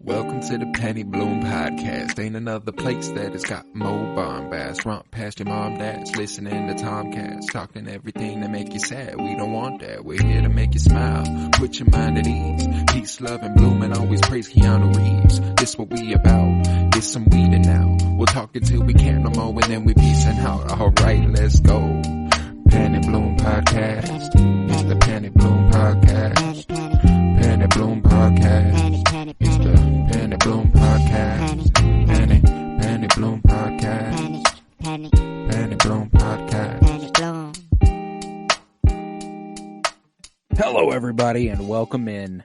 Welcome to the Penny Bloom Podcast. Ain't another place that has got more bombast. Romp past your mom, dad's listening to Tomcats. Talking everything that make you sad. We don't want that. We're here to make you smile. Put your mind at ease. Peace, love, and bloom, and always praise Keanu Reeves. This what we about. This some weeding now. We'll talk until we can't no more, and then we peacing out. Alright, let's go. Penny Bloom Podcast. It's the Penny Bloom Podcast. Penny Bloom Podcast. It's the Penny Bloom Podcast. Penny Bloom Podcast. Penny Bloom Podcast. Hello, everybody, and welcome in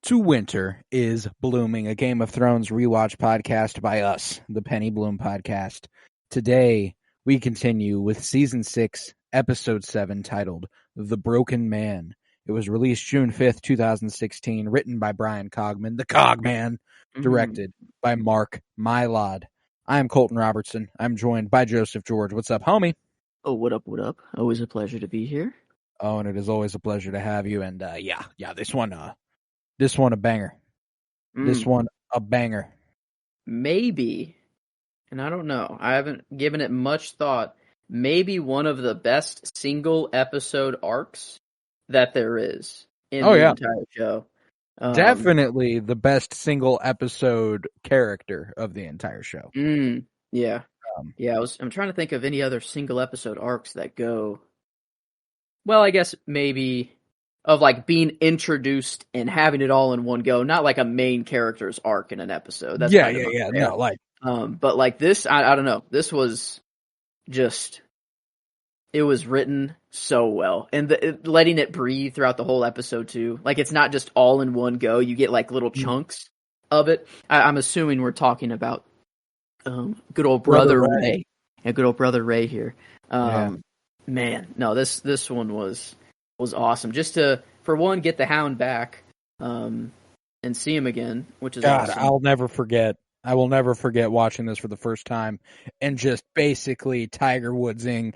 to Winter is Blooming, a Game of Thrones rewatch podcast by us, the Penny Bloom Podcast. Today, we continue with Season 6, Episode 7, titled The Broken Man. It was released June 5th, 2016, written by Brian Cogman, the Cogman, directed by Mark Mylod. I am Colton Robertson. I'm joined by Joseph George. What's up, homie? Oh, what up, what up? Always a pleasure to be here. Oh, and it is always a pleasure to have you. And yeah, this one a banger. This one a banger. Maybe, and I don't know, I haven't given it much thought, maybe one of the best single episode arcs that there is in the entire show. Definitely the best single episode character of the entire show. Yeah. I'm trying to think of any other single episode arcs that go. Well, I guess maybe of like being introduced and having it all in one go, not like a main character's arc in an episode. That's No, like, but like this, I don't know. This was just, it was written so well, and letting it breathe throughout the whole episode too. Like it's not just all in one go. You get like little chunks of it. I'm assuming we're talking about good old brother Ray. Yeah, good old brother Ray here. Man, no, this one was awesome. Just to, for one, get the Hound back and see him again, which is awesome. I will never forget watching this for the first time and just basically Tiger Woodsing,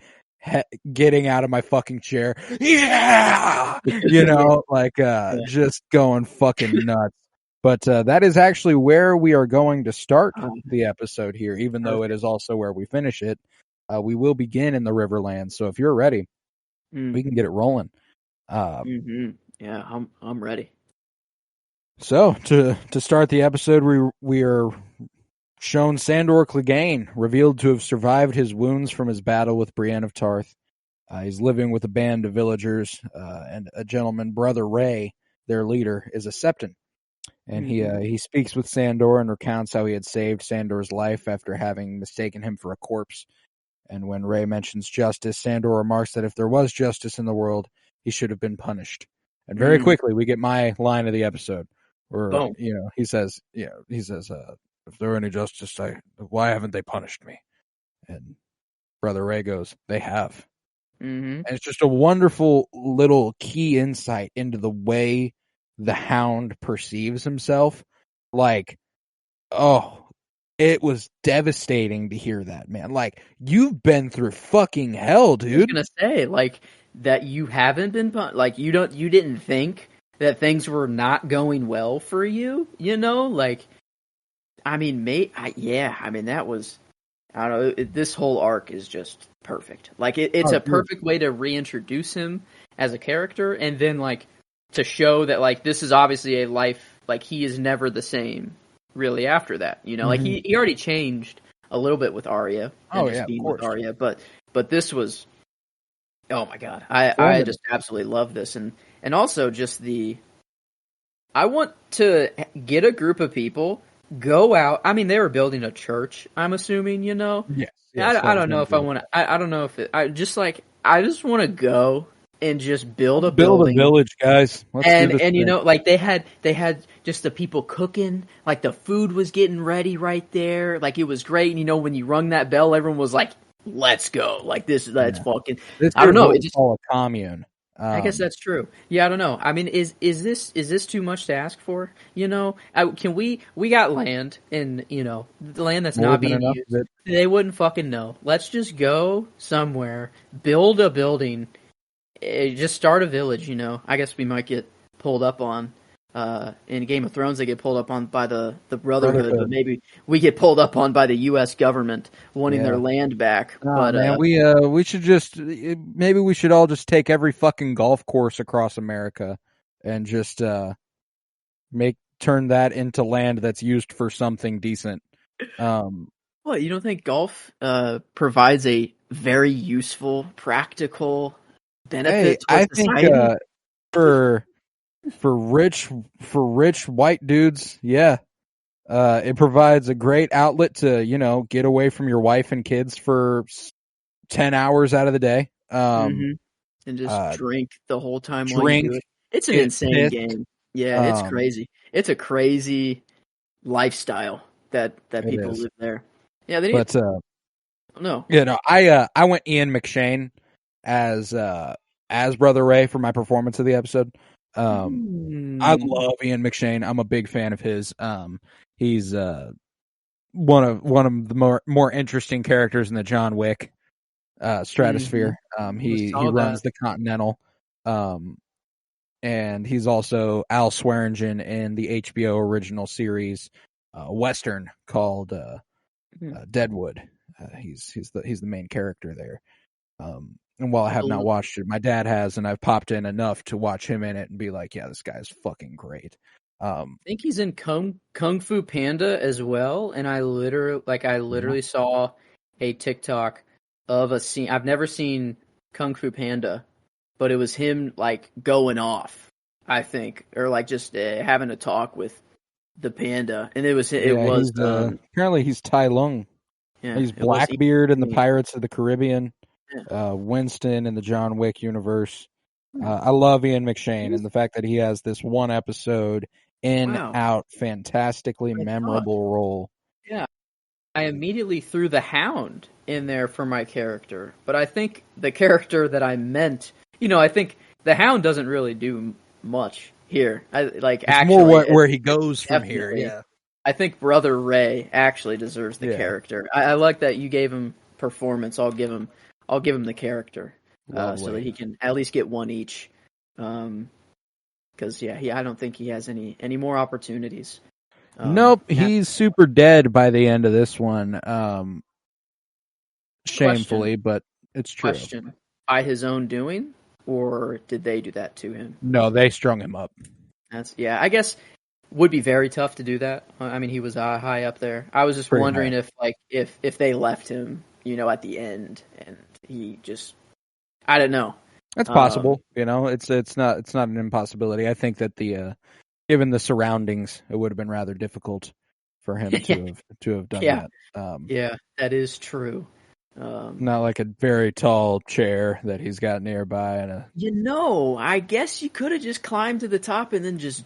getting out of my fucking chair. Yeah! Just going fucking nuts. But that is actually where we are going to start the episode here, even though it is also where we finish it. We will begin in the Riverlands, so if you're ready, we can get it rolling. Yeah, I'm ready. So to start the episode, we are shown Sandor Clegane, revealed to have survived his wounds from his battle with Brienne of Tarth. He's living with a band of villagers, and a gentleman, Brother Ray, their leader, is a Septon. And he speaks with Sandor and recounts how he had saved Sandor's life after having mistaken him for a corpse. And when Ray mentions justice, Sandor remarks that if there was justice in the world, he should have been punished. And very quickly, we get my line of the episode, where he says, if there were any justice, why haven't they punished me? And Brother Ray goes, they have. And it's just a wonderful little key insight into the way the Hound perceives himself. Like, it was devastating to hear that, man. Like, you've been through fucking hell, dude. I was gonna say, like, that you haven't been, like, you didn't think that things were not going well for you, like, I mean, that was, I don't know, this whole arc is just perfect. Like, it's a perfect way to reintroduce him as a character, and then, like, to show that, like, this is obviously a life, like, he is never the same, really, after that, like, he already changed a little bit with Arya, with Arya, but this was, oh my god, I just absolutely love this, and also just I want to get a group of people, go out. I mean, they were building a church, I'm assuming, Yes. I don't know if I want to. I don't know if I just want to go and just build a village, guys. And like they had just the people cooking, like the food was getting ready right there, like it was great. And, when you rung that bell, everyone was like, "Let's go!" Like let's fucking. I don't know. It's just all a commune. I guess that's true. Yeah, I don't know. I mean, is this too much to ask for? Can we got land, and the land that's not being used. They wouldn't fucking know. Let's just go somewhere, build a building, just start a village. I guess we might get pulled up on in Game of Thrones they get pulled up on by the Brotherhood, but maybe we get pulled up on by the U.S. government wanting their land back. Nah, man, we should just maybe we should all just take every fucking golf course across America and just turn that into land that's used for something decent. What, you don't think golf provides a very useful, practical benefit to I society? think for rich white dudes, yeah. It provides a great outlet to, get away from your wife and kids for 10 hours out of the day. And just drink the whole time while you do it. It's an insane pissed. game. Yeah, it's crazy. It's a crazy lifestyle that people live there. Yeah, they need. No. Yeah, no. I went Ian McShane as Brother Ray for my performance of the episode. I love Ian McShane. I'm a big fan of his. He's one of the more interesting characters in the John Wick stratosphere. He runs the Continental, and he's also Al Swearingen in the HBO original series Western called Deadwood. He's the main character there. And while I have not watched it, my dad has, and I've popped in enough to watch him in it and be like, yeah, this guy's fucking great. I think he's in Kung Fu Panda as well, and I literally saw a TikTok of a scene. I've never seen Kung Fu Panda, but it was him like going off, I think, or like just having a talk with the panda, and it was apparently he's Tai Lung. Yeah, he's Blackbeard in the Pirates of the Caribbean. Winston in the John Wick universe. I love Ian McShane, and the fact that he has this one episode out fantastically memorable role. Yeah. I immediately threw the Hound in there for my character, but I think the character that I meant, I think the Hound doesn't really do much here. It's more where he goes from here. Yeah. I think Brother Ray actually deserves the character. I like that you gave him performance. I'll give him the character so that he can at least get one each. Because I don't think he has any more opportunities. Nope, he's super dead by the end of this one. Shamefully, but it's true. Question: by his own doing, or did they do that to him? No, they strung him up. I guess would be very tough to do that. I mean, he was high up there. I was just wondering if they left him, at the end, and he just, I don't know. That's possible. It's not an impossibility. I think that given the surroundings, it would have been rather difficult for him to have done that. That is true. Not like a very tall chair that he's got nearby, and I guess you could have just climbed to the top and then just.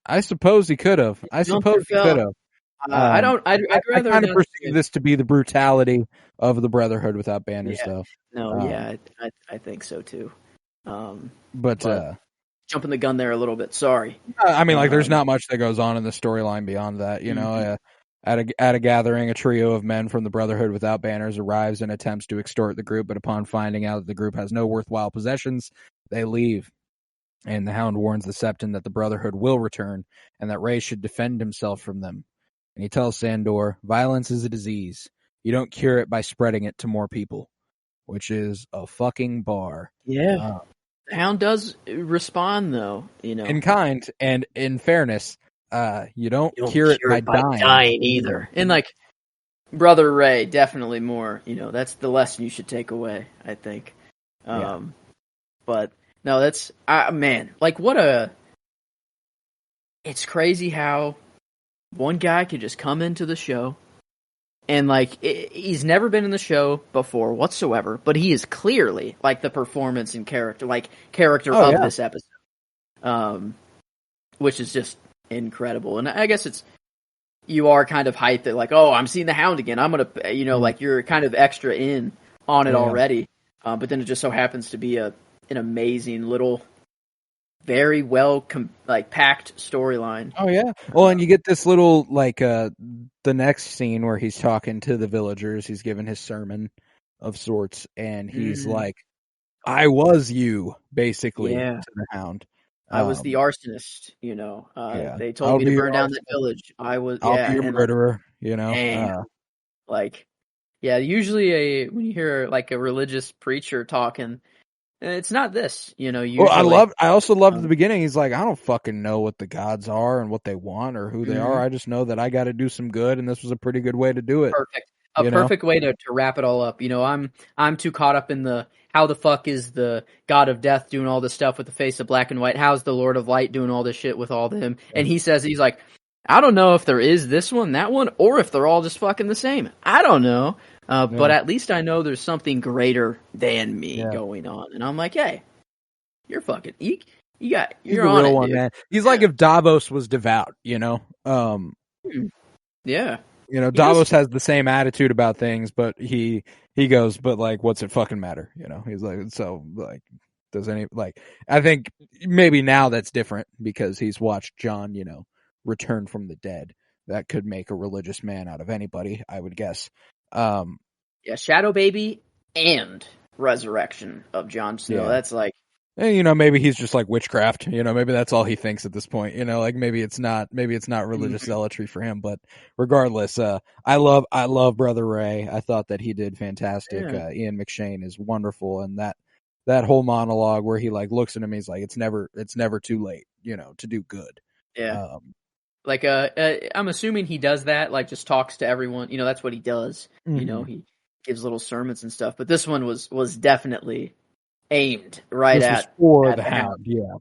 I suppose he could have. I'd rather. I kind of perceive this to be the brutality of the Brotherhood without banners, though. I think so too. But jumping the gun there a little bit. Sorry. I mean, there's not much that goes on in the storyline beyond that. At a gathering, a trio of men from the Brotherhood without banners arrives and attempts to extort the group, but upon finding out that the group has no worthwhile possessions, they leave. And the Hound warns the Septon that the Brotherhood will return and that Ray should defend himself from them. And he tells Sandor, violence is a disease. You don't cure it by spreading it to more people, which is a fucking bar. Yeah. The Hound does respond, though, in kind and in fairness. You don't cure it by dying either. And Brother Ray, definitely more. That's the lesson you should take away, I think. But no, that's man. It's crazy how one guy could just come into the show and he's never been in the show before whatsoever, but he is clearly the performance and character of this episode, which is just incredible. And I guess you are kind of hyped that I'm seeing the Hound again. I'm gonna you're kind of extra in on it already, but then it just so happens to be an amazing little, very well packed storyline. Oh yeah. Well, and you get this little the next scene where he's talking to the villagers. He's giving his sermon of sorts, and he's like, "I was you," basically, to the Hound. I was the arsonist, Yeah, they told me to burn down that village. I'll be your and murderer. damn, like, yeah, usually when you hear like a religious preacher talking, it's not this, Well, usually. I also loved at the beginning. He's like, I don't fucking know what the gods are and what they want or who they are. I just know that I got to do some good, and this was a pretty good way to do it. Perfect. A perfect way to wrap it all up. I'm too caught up in the how the fuck is the God of Death doing all this stuff with the face of black and white? How's the Lord of Light doing all this shit with all them? And he's like, I don't know if there is this one, that one, or if they're all just fucking the same. I don't know. But at least I know there's something greater than me going on. And I'm like, hey, you're fucking you're He's on the real it, one, dude. man. He's like if Davos was devout, Yeah. Davos has the same attitude about things, but he goes, but like, what's it fucking matter? He's like, so like, does any like? I think maybe now that's different because he's watched Jon, return from the dead. That could make a religious man out of anybody, I would guess. Yeah, Shadow Baby and Resurrection of Jon Snow. Yeah. That's like. And, maybe he's just like witchcraft, maybe that's all he thinks at this point, like maybe it's not religious zealotry for him, but regardless, I love Brother Ray. I thought that he did fantastic. Yeah. Ian McShane is wonderful. And that whole monologue where he like looks at him, he's like, it's never too late, to do good. Yeah. I'm assuming he does that, like just talks to everyone, that's what he does. Mm-hmm. He gives little sermons and stuff, but this one was definitely aimed right at the Hound. Yeah.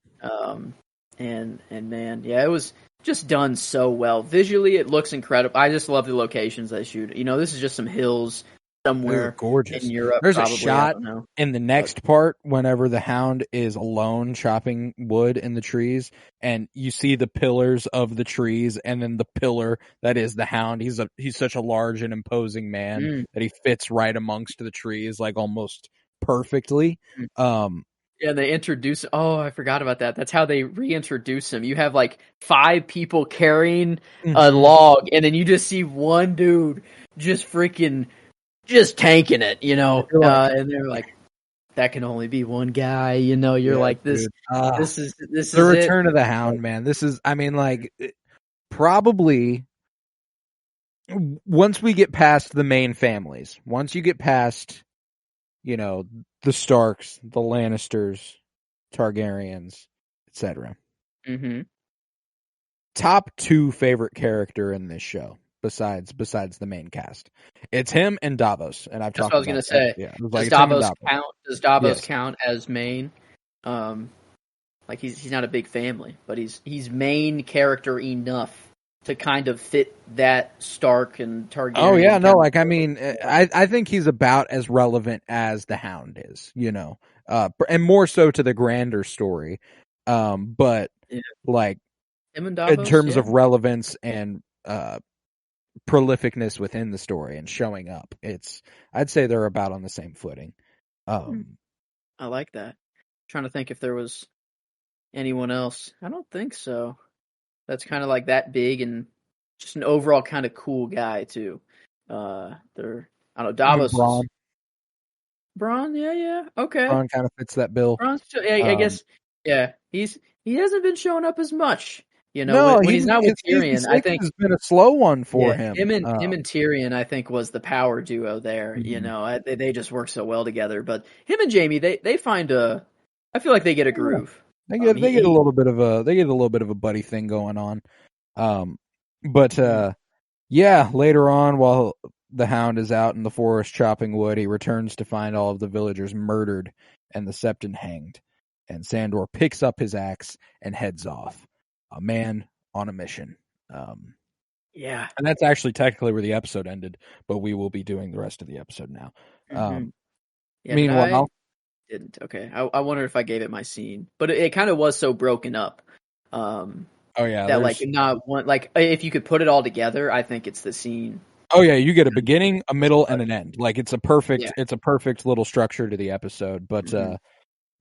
And man, yeah, it was just done so well. Visually, it looks incredible. I just love the locations they shoot. This is just some hills somewhere gorgeous in Europe. There's probably, a shot in the next part whenever the Hound is alone chopping wood in the trees, and you see the pillars of the trees, and then the pillar that is the Hound. He's such a large and imposing man that he fits right amongst the trees, like almost perfectly. Yeah, they introduce. Oh, I forgot about that. That's how they reintroduce him. You have like 5 people carrying a log, and then you just see one dude just freaking just tanking it, and they're like, that can only be one guy, you're like, this is the return of the Hound, man. This is, I mean, like, probably once we get past the main families, once you get past, the Starks, the Lannisters, Targaryens, etc. Top 2 favorite character in this show, besides the main cast, it's him and Davos. And I've talked. That's what I was gonna say. Yeah, does Davos count? Does Davos count as main? Like he's not a big family, but he's main character enough to kind of fit that Stark and Targaryen. Oh yeah, no, like I mean, I think he's about as relevant as the Hound is, and more so to the grander story. But like him and Davos, in terms of relevance and prolificness within the story and showing up, I'd say they're about on the same footing. I like that. I'm trying to think if there was anyone else. I don't think so. That's kind of like that big and just an overall kind of cool guy too. I don't know, Davos. Bronn, yeah, okay. Bronn kind of fits that bill. Bronn's, I guess, yeah. He hasn't been showing up as much. No, when he's not with Tyrion, I think it's been a slow one for him. Him and Tyrion, I think, was the power duo there. They just work so well together. But him and Jaime, they find I feel like they get a groove. They get a little bit of a buddy thing going on. Later on, while the Hound is out in the forest chopping wood, he returns to find all of the villagers murdered and the Septon hanged. And Sandor picks up his axe and heads off. A man on a mission. Yeah. And that's actually technically where the episode ended, but we will be doing the rest of the episode now. Meanwhile... Didn't. Okay. I wonder if I gave it my scene. But it kind of was so broken up. That like not one, like if you could put it all together, I think it's the scene. Oh yeah, you get a beginning, a middle, and an end. Like it's a perfect little structure to the episode. But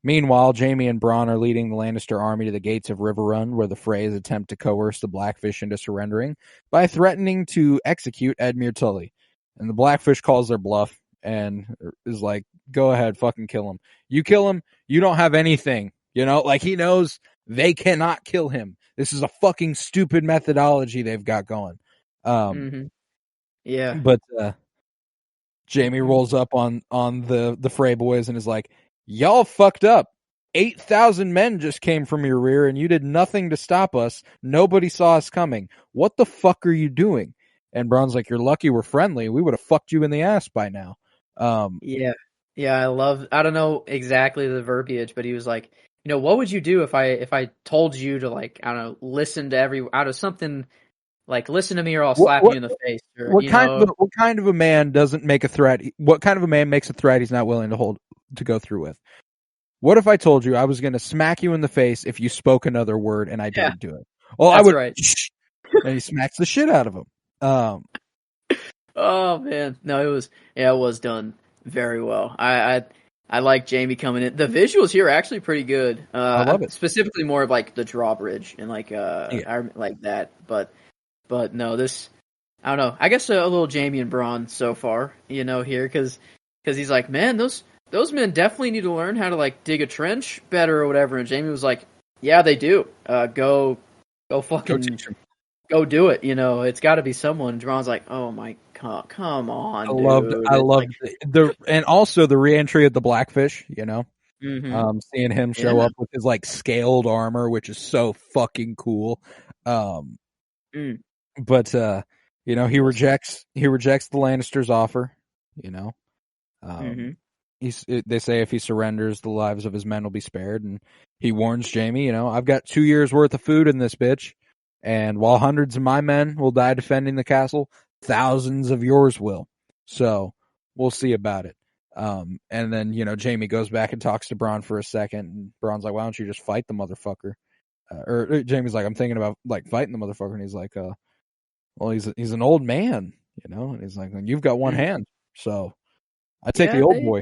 meanwhile, Jaime and Bronn are leading the Lannister army to the gates of Riverrun, where the Freys attempt to coerce the Blackfish into surrendering by threatening to execute Edmure Tully. And the Blackfish calls their bluff and is like, go ahead, fucking kill him. You kill him, you don't have anything. Like he knows They cannot kill him. This is a fucking stupid methodology they've got going. Yeah. But Jamie rolls up on the Frey boys and is like, y'all fucked up. 8,000 men just came from your rear and you did nothing to stop us. Nobody saw us coming. What the fuck are you doing? And Braun's like, you're lucky we're friendly. We would have fucked you in the ass by now. Yeah. I don't know exactly the verbiage, but he was like, what would you do if I told you to, like, I don't know, listen to out of something, like, listen to me or I'll slap you in the face. Or, what kind of a man doesn't make a threat? What kind of a man makes a threat he's not willing to go through with? What if I told you I was going to smack you in the face if you spoke another word and I didn't do it? Well, that's I would. Right. And he smacks the shit out of him. Oh man, no, it was done very well. I like Jamie coming in. The visuals here are actually pretty good. I love it. Specifically more of like the drawbridge and like I like that. But no, this, I don't know. I guess a little Jamie and Braun so far, here because he's like, man, those men definitely need to learn how to, like, dig a trench better or whatever. And Jamie was like, yeah, they do. Go fucking go do it. It's got to be someone. And Braun's like, oh my god, come on, dude. I loved and also the reentry of the Blackfish. Seeing him show up with his, like, scaled armor, which is so fucking cool. But he rejects the Lannisters' offer. They say if he surrenders, the lives of his men will be spared, and he warns Jamie, I've got 2 years worth of food in this bitch, and while hundreds of my men will die defending the castle, thousands of yours will. So we'll see about it. And then, Jamie goes back and talks to Braun for a second, and Braun's like, why don't you just fight the motherfucker? Or Jamie's like, I'm thinking about, like, fighting the motherfucker, and he's like, well, he's an old man, and he's like, you've got one hand, so I take the old boy.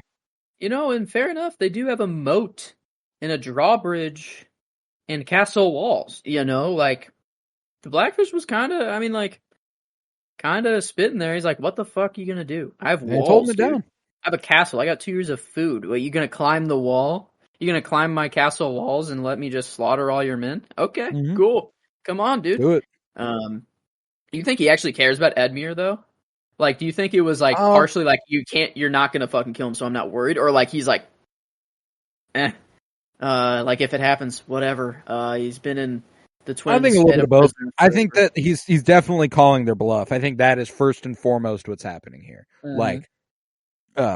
And fair enough, they do have a moat and a drawbridge and castle walls, like, the Blackfish was kind of spitting there. He's like, what the fuck are you going to do? I have walls, dude. Down. I have a castle. I got 2 years of food. Wait, you going to climb the wall? You going to climb my castle walls and let me just slaughter all your men? Okay, cool. Come on, dude. Do it. You think he actually cares about Edmure, though? Like, do you think it was, like, partially, like, you're not gonna fucking kill him, so I'm not worried? Or, like, he's like, like, if it happens, whatever. He's been in the Twins. I think a little bit of both. I think that he's definitely calling their bluff. I think that is first and foremost what's happening here. Like,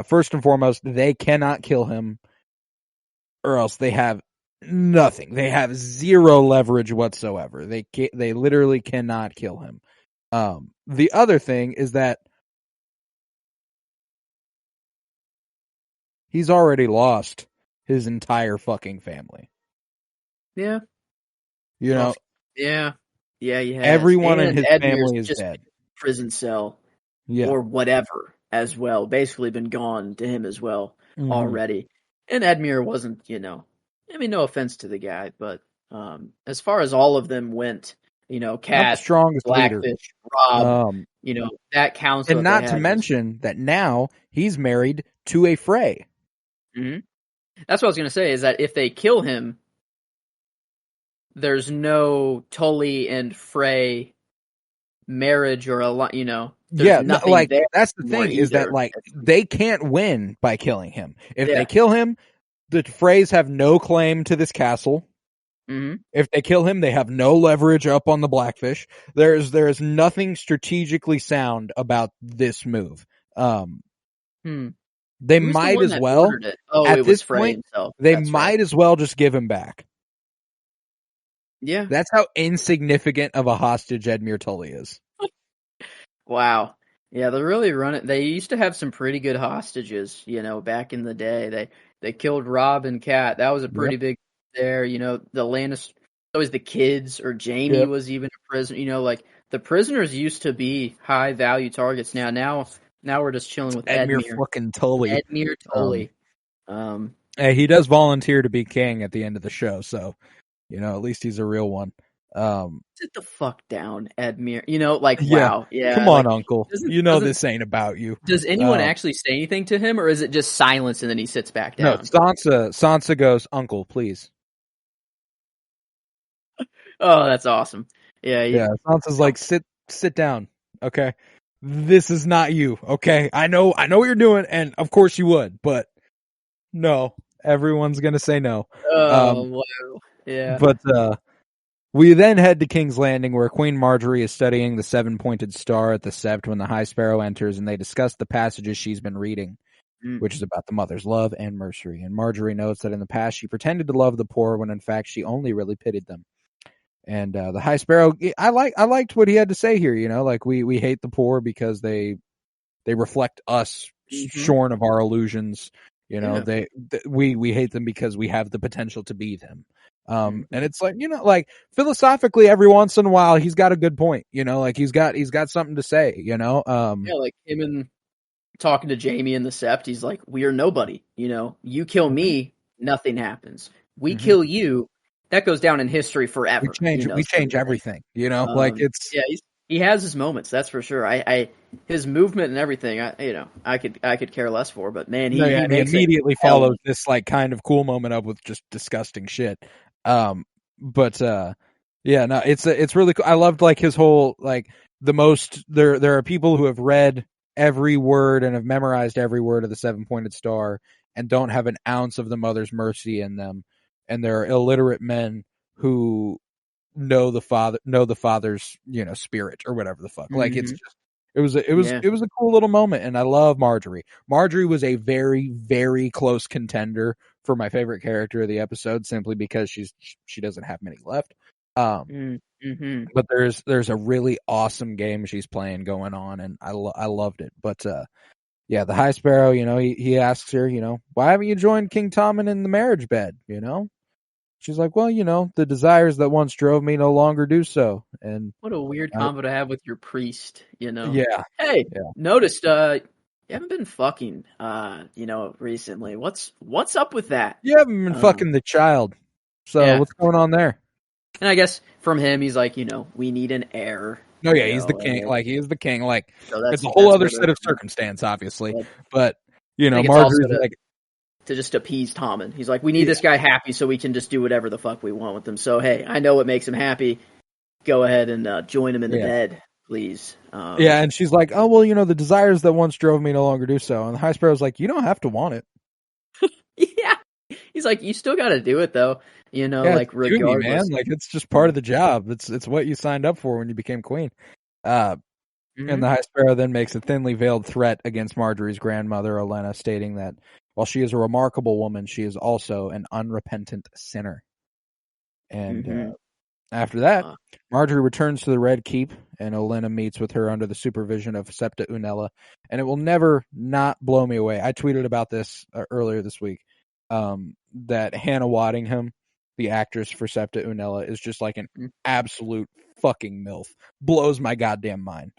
first and foremost, they cannot kill him, or else they have nothing. They have zero leverage whatsoever. They literally cannot kill him. The other thing is that he's already lost his entire fucking family. Yeah. Yeah, he has. Everyone in his family is dead. Prison cell, or whatever, as well. Basically been gone to him as well already. And Edmure wasn't, no offense to the guy, but as far as all of them went, Cat, Blackfish, leader. Rob, that counts. And not to mention that now he's married to a Frey. Mm-hmm. That's what I was going to say, is that if they kill him, there's no Tully and Frey marriage or a lot, like, that's the thing, is that, like, they can't win by killing him. If they kill him, the Freys have no claim to this castle. If they kill him, they have no leverage up on the Blackfish. There is nothing strategically sound about this move. They might as well, at this point, might as well just give him back. Yeah. That's how insignificant of a hostage Edmure Tully is. Wow. Yeah, they're really running. They used to have some pretty good hostages, back in the day. They killed Rob and Cat. That was a pretty big there. The Lannister, always the kids, or Jamie was even a prisoner. Like, the prisoners used to be high value targets. Now we're just chilling with Edmure fucking Tully. Edmure Tully. Hey, he does volunteer to be king at the end of the show, so at least he's a real one. Sit the fuck down, Edmure. Wow. Yeah. Come on, Uncle. This ain't about you. Does anyone actually say anything to him, or is it just silence and then he sits back down? No, Sansa goes, Uncle, please. Oh, that's awesome. Yeah, Yeah, Sansa's like, sit down, okay? This is not you, okay? I know what you're doing, and of course you would, but no, everyone's gonna say no. oh wow. Yeah. But we then head to King's Landing, where Queen Marjorie is studying the seven-pointed star at the Sept when the High Sparrow enters, and they discuss the passages she's been reading, which is about the mother's love and mercy. And Marjorie notes that in the past she pretended to love the poor when in fact she only really pitied them. And the High Sparrow, I liked what he had to say here. You know, like we hate the poor because they reflect us, shorn of our illusions. You know, we hate them because we have the potential to be them. And it's like, you know, like philosophically, every once in a while, he's got a good point. You know, like he's got something to say. You know, yeah, like him and talking to Jamie in the Sept, he's like, "We are nobody. You know, you kill me, nothing happens. We kill you, that goes down in history forever. We change everything. You know, like it's he has his moments, that's for sure. I his movement and everything, I could care less for, but man, he immediately follows this like kind of cool moment up with just disgusting shit. But it's really cool. I loved like his whole like there are people who have read every word and have memorized every word of the seven-pointed star and don't have an ounce of the mother's mercy in them, and there are illiterate men who know the father's spirit or whatever the fuck. Like it's just it was a cool little moment, and I love Marjorie. Marjorie was a very, very close contender for my favorite character of the episode, simply because she doesn't have many left. But there's a really awesome game she's playing going on, and I loved it. But the High Sparrow, he asks her, why haven't you joined King Tommen in the marriage bed? She's like, well, the desires that once drove me no longer do so. And what a weird combo to have with your priest, Yeah. Hey, noticed you haven't been fucking recently. What's up with that? You haven't been fucking the child. So what's going on there? And I guess from him, he's like, we need an heir. No, yeah, he's the king. Like, he is the king. Like, so it's a whole other set of circumstance, obviously. But Marjorie's like, to just appease Tommen. He's like, we need this guy happy so we can just do whatever the fuck we want with him. So, hey, I know what makes him happy. Go ahead and join him in the bed, please. And she's like, oh, well, the desires that once drove me no longer do so. And the High Sparrow's like, you don't have to want it. Yeah. He's like, you still got to do it, though. Like, regardless. Duty, man. Like, it's just part of the job. It's what you signed up for when you became queen. And the High Sparrow then makes a thinly veiled threat against Marjorie's grandmother, Olenna, stating that while she is a remarkable woman, she is also an unrepentant sinner. And after that, Marjorie returns to the Red Keep, and Olenna meets with her under the supervision of Septa Unella. And it will never not blow me away. I tweeted about this earlier this week, that Hannah Waddingham, the actress for Septa Unella, is just like an absolute fucking MILF. Blows my goddamn mind.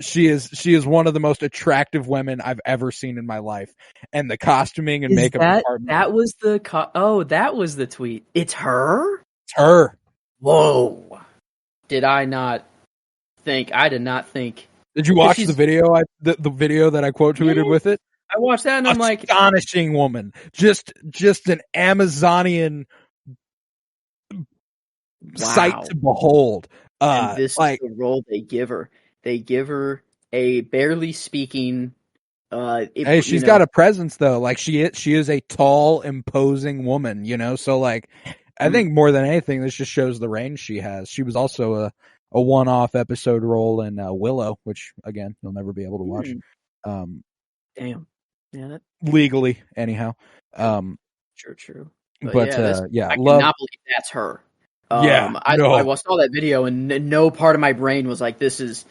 She is one of the most attractive women I've ever seen in my life, and the costuming and makeup department. That was that was the tweet. It's her. It's her. Whoa! Did I not think? I did not think. Did you watch the video? The video that I quote tweeted with it. I watched that, and I'm like, astonishing woman, just an Amazonian sight to behold. And this is the role they give her. They give her a barely speaking. Hey, she's got a presence though. Like she is a tall, imposing woman. So like, I think more than anything, this just shows the range she has. She was also a one-off episode role in Willow, which again you'll never be able to watch. Damn. Yeah. Legally, anyhow. True. But I cannot believe that's her. I saw that video, and no part of my brain was like, "This is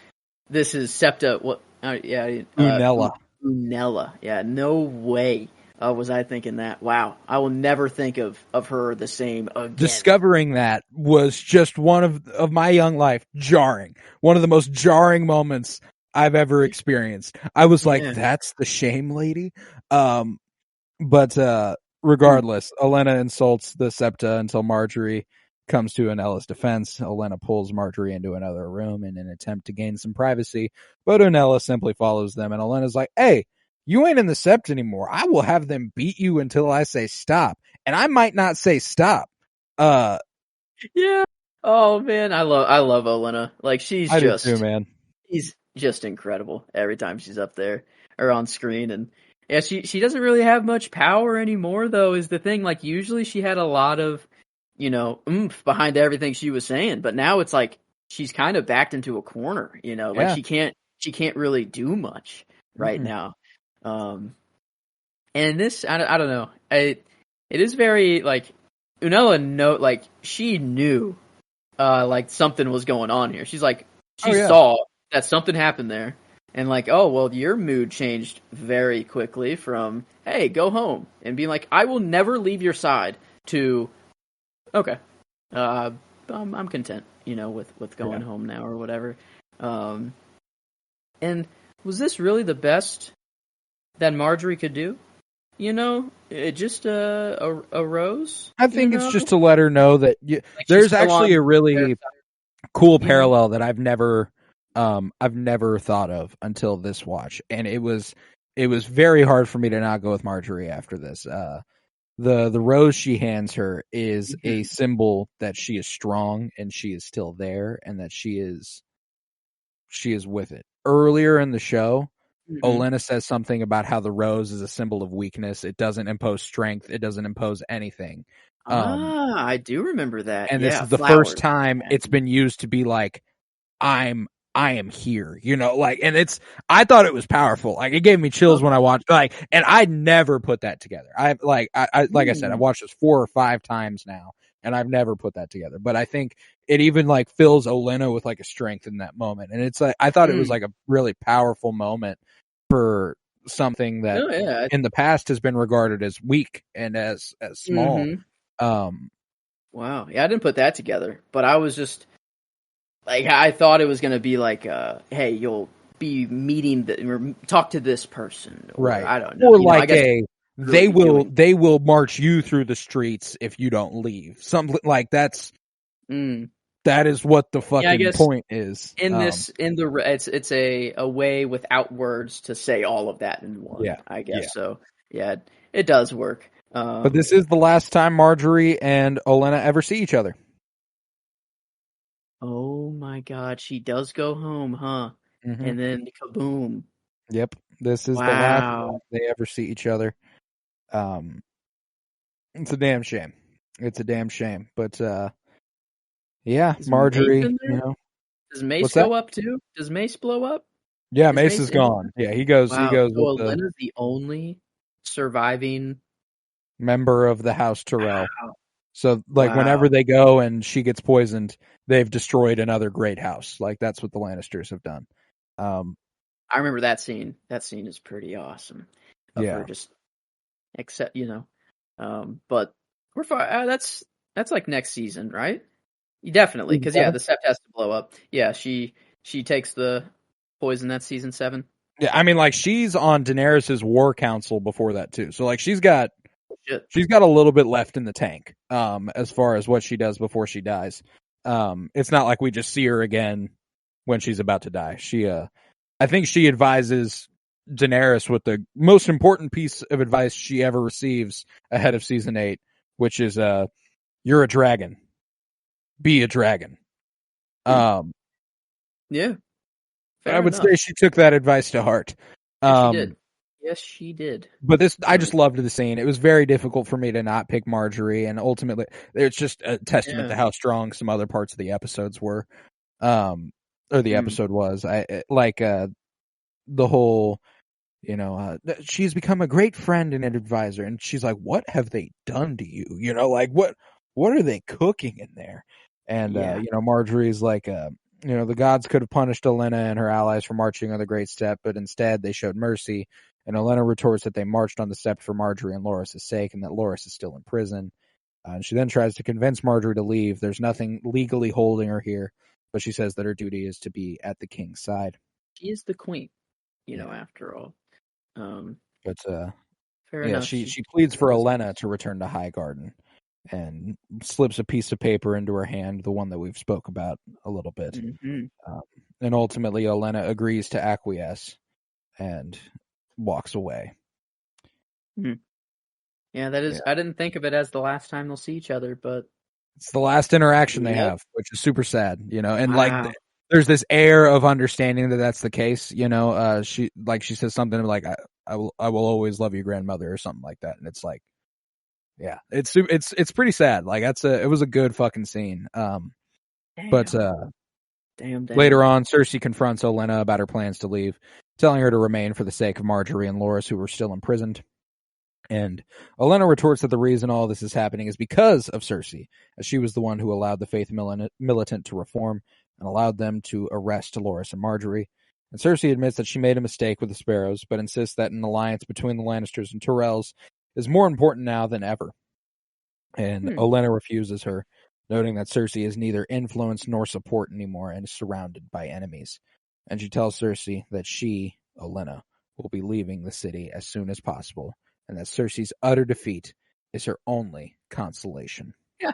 Septa." What? Unella. Unella. Yeah, no way was I thinking that. Wow, I will never think of her the same again. Discovering that was just one of my young life jarring. One of the most jarring moments I've ever experienced. I was like, "That's the shame lady." But regardless, Olenna insults the Septa until Marjorie comes to Unella's defense. Olenna pulls Marjorie into another room in an attempt to gain some privacy, but Unella simply follows them, and Olenna's like, hey, you ain't in the Sept anymore. I will have them beat you until I say stop. And I might not say stop. Yeah. Oh man, I love Olenna. Like I do too, man. she's just incredible every time she's up there or on screen. And yeah, she doesn't really have much power anymore though, is the thing. Like usually she had a lot of, oomph behind everything she was saying, but now it's like she's kind of backed into a corner, like Yeah. she can't really do much right Mm-mm. now. And this, I don't know. It is very like Unella like she knew like something was going on here. She's like she Oh yeah. saw that something happened there, and like, oh well, your mood changed very quickly from hey, go home, and being like, I will never leave your side, to okay, uh, I'm content, with going Yeah. home now or whatever. And was this really the best that Marjorie could do? It just a rose. I think it's just to let her know that Like she's there's still actually on a their really side. cool Mhm. parallel that I've never thought of until this watch, and it was very hard for me to not go with Marjorie after this. The rose she hands her is a Mhm. symbol that she is strong and she is still there, and that she is with it. Earlier in the show, Mhm. Olenna says something about how the rose is a symbol of weakness. It doesn't impose strength. It doesn't impose anything. Um, I do remember that. and this Yeah, is the first flowers. time it's been used to be like, I'm I am here, like, and I thought it was powerful. Like, it gave me chills when I watched, like, and I never put that together. Like I said, I've Mm. watched this 4 or 5 times now, and I've never put that together. But I think it even like fills Olenna with like a strength in that moment. And it's like, I thought it was Mm. like a really powerful moment for something that Oh yeah. in the past has been regarded as weak and as small. Mhm. Um, Wow. Yeah, I didn't put that together, but I was just like, I thought it was gonna be like, hey, you'll be meeting or talk to this person, or Right. I don't know. Or I like guess really be doing. they will march you through the streets if you don't leave. Something like Mm. that is what the Yeah, I fucking guess point is. it's a way without words to say all of that in one. Yeah. I Yeah. guess so. Yeah, it does work. But this is the last time Marjorie and Olenna ever see each other. Oh my God, she does go home, huh? Hmm. And then kaboom! Yep. This is the last time Wow. they ever see each other. Um it's a damn shame. It's a damn shame. But yeah, Is Mace Marjorie, in there? Does Mace what's that? go up too? Does Mace blow up? Yeah, Is Mace Mace is in gone. there? Yeah, he Wow. goes So with the Elena's the only surviving. member of the House Tyrell. Wow. So, like, Wow. whenever they go and she gets poisoned, they've destroyed another great house. Like, that's what the Lannisters have done. Um, I remember that scene. That scene is pretty awesome. Of her yeah. just accept, but we're far. That's like next season, right? Definitely, Season because yeah, 7? the sept has to blow up. Yeah, she takes the poison. That's season 7. Yeah, I mean, like, she's on Daenerys's war council before that, too. So, like, she's got Shit. a little bit left in the tank, as far as what she does before she dies. It's not like we just see her again when she's about to die. I think she advises Daenerys with the most important piece of advice she ever receives ahead of season 8, which is, you're a dragon. Be a dragon. Hmm. Um, Yeah, I fair would say enough. she took that advice to heart. Yes, she Um, did. Yes, she did. but I Um, just loved the scene. It was very difficult for me to not pick Marjorie, and ultimately, it's just a testament yeah. to how strong some other parts of the episodes were. Or the Mm. episode was. The whole, she's become a great friend and an advisor, and she's like, what have they done to you? Like, what are they cooking in there? And Yeah. Marjorie's like, the gods could have punished Olenna and her allies for marching on the Great Step, but instead they showed mercy. And Olenna retorts that they marched on the Step for Marjorie and Loras' sake, and that Loras is still in prison. And she then tries to convince Marjorie to leave. There's nothing legally holding her here, but she says that her duty is to be at the king's side. She is the queen, Yeah, after all. Um, but fair yeah, enough. she She pleads for was. Olenna to return to Highgarden, and slips a piece of paper into her hand, the one that we've spoke about a little bit. Hmm. Um, and ultimately, Olenna agrees to acquiesce and walks away. Hmm. Yeah, that Yeah, is. I didn't think of it as the last time they'll see each other, but It's the last interaction they Yep. have, which is super sad, and Wow. there's this air of understanding that that's the case, she says something like, I will always love you, grandmother, or something like that. And it's like, yeah, it's pretty sad. Like it was a good fucking scene. But Damn. later on, Cersei confronts Olenna about her plans to leave, telling her to remain for the sake of Marjorie and Loras, who were still imprisoned. And Olenna retorts that the reason all this is happening is because of Cersei, as she was the one who allowed the Faith militant to reform and allowed them to arrest Loras and Marjorie. And Cersei admits that she made a mistake with the Sparrows, but insists that an alliance between the Lannisters and Tyrells is more important now than ever. And Olenna refuses her, noting that Cersei is neither influence nor support anymore and is surrounded by enemies. And she tells Cersei that she, Olenna, will be leaving the city as soon as possible, and that Cersei's utter defeat is her only consolation. Yeah.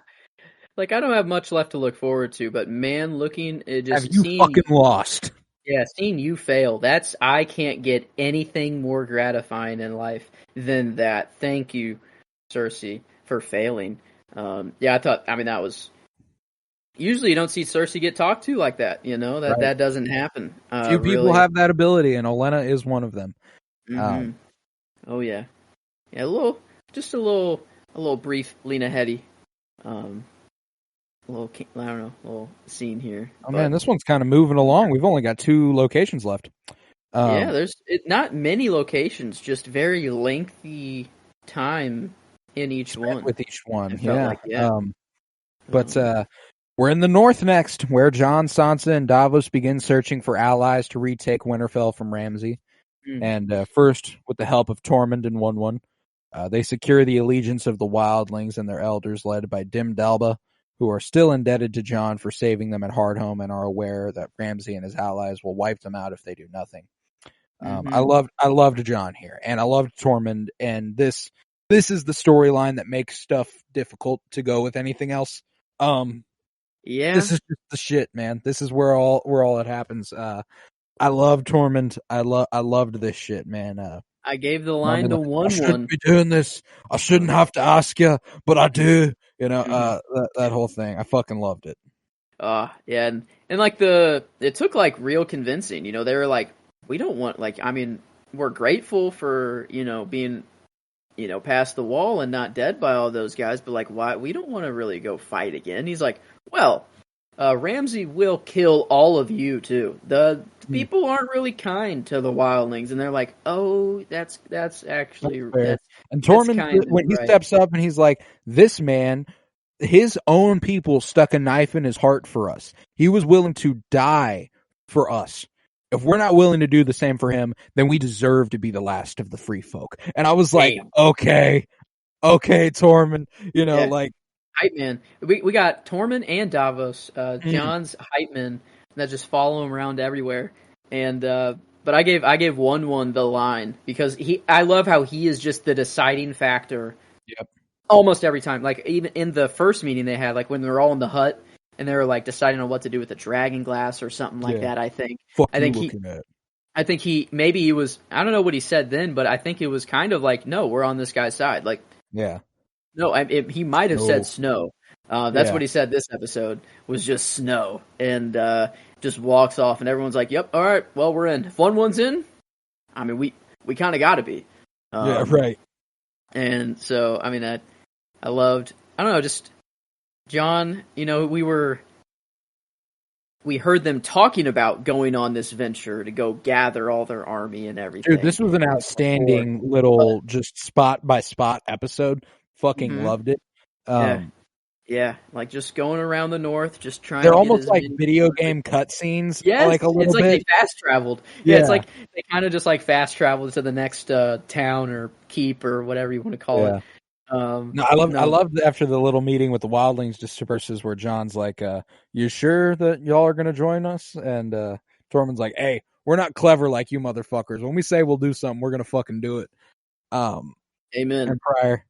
Like, I don't have much left to look forward to, but man, Have you fucking lost? Yeah, seeing you fail, I can't get anything more gratifying in life than that. Thank you, Cersei, for failing. That was... Usually you don't see Cersei get talked to like that, Right. That doesn't happen. Few people have that ability, and Olenna is one of them. Mm-hmm. Oh, yeah. Yeah, a little brief Lena Headey. Little scene here. Oh man, this one's kind of moving along. We've only got 2 locations left. There's not many locations, just very lengthy time in each one. With each one, But we're in the north next, where Jon, Sansa, and Davos begin searching for allies to retake Winterfell from Ramsay. And first, with the help of Tormund and One, they secure the allegiance of the Wildlings and their elders, led by Dim Dalba, who are still indebted to Jon for saving them at Hardhome and are aware that Ramsay and his allies will wipe them out if they do nothing. I loved Jon here, and I loved Tormund, and this is the storyline that makes stuff difficult to go with anything else. This is just the shit, man. This is where all it happens. I love Tormund. I loved this shit, man. I gave the line to One. I shouldn't be doing this. I shouldn't have to ask you, but I do. That whole thing. I fucking loved it. Yeah, and like it took like real convincing. They were like, we don't want, we're grateful for being past the wall and not dead by all those guys, but like, why we don't want to really go fight again. He's like, well, Ramsay will kill all of you too. The people aren't really kind to the wildlings, and they're like, oh, that's actually fair. And Tormund, when he steps up and he's like, this man, his own people stuck a knife in his heart for us. He was willing to die for us. If we're not willing to do the same for him, then we deserve to be the last of the free folk. And I was like, okay, Tormund, hype man. We got Tormund and Davos, Jon's hype men that just follow him around everywhere. And but I gave One the line because I love how he is just the deciding factor. Yep. Almost every time. Like even in the first meeting they had, like when they were all in the hut and they were like deciding on what to do with the dragon glass or something like that, I think. I think he was, I don't know what he said then, but I think it was kind of like, no, we're on this guy's side. Like, yeah. No, he might have said snow. That's what he said this episode, was just snow. And just walks off, and everyone's like, yep, all right, well, we're in. If One's in, I mean, we kind of got to be. Yeah, right. And so, I mean, I loved, I don't know, just Jon, we heard them talking about going on this venture to go gather all their army and everything. Dude, this was an outstanding little just spot by spot episode. Fucking loved it. Yeah, like just going around the north, just trying. They're almost like video game cutscenes. Yeah, like a little it's like bit. They fast traveled. Yeah, it's like they kind of just like fast traveled to the next town or keep or whatever you want to call it. I loved after the little meeting with the wildlings, just versus where Jon's like, "You sure that y'all are gonna join us?" And Tormund's like, "Hey, we're not clever like you motherfuckers. When we say we'll do something, we're gonna fucking do it." Amen. And prior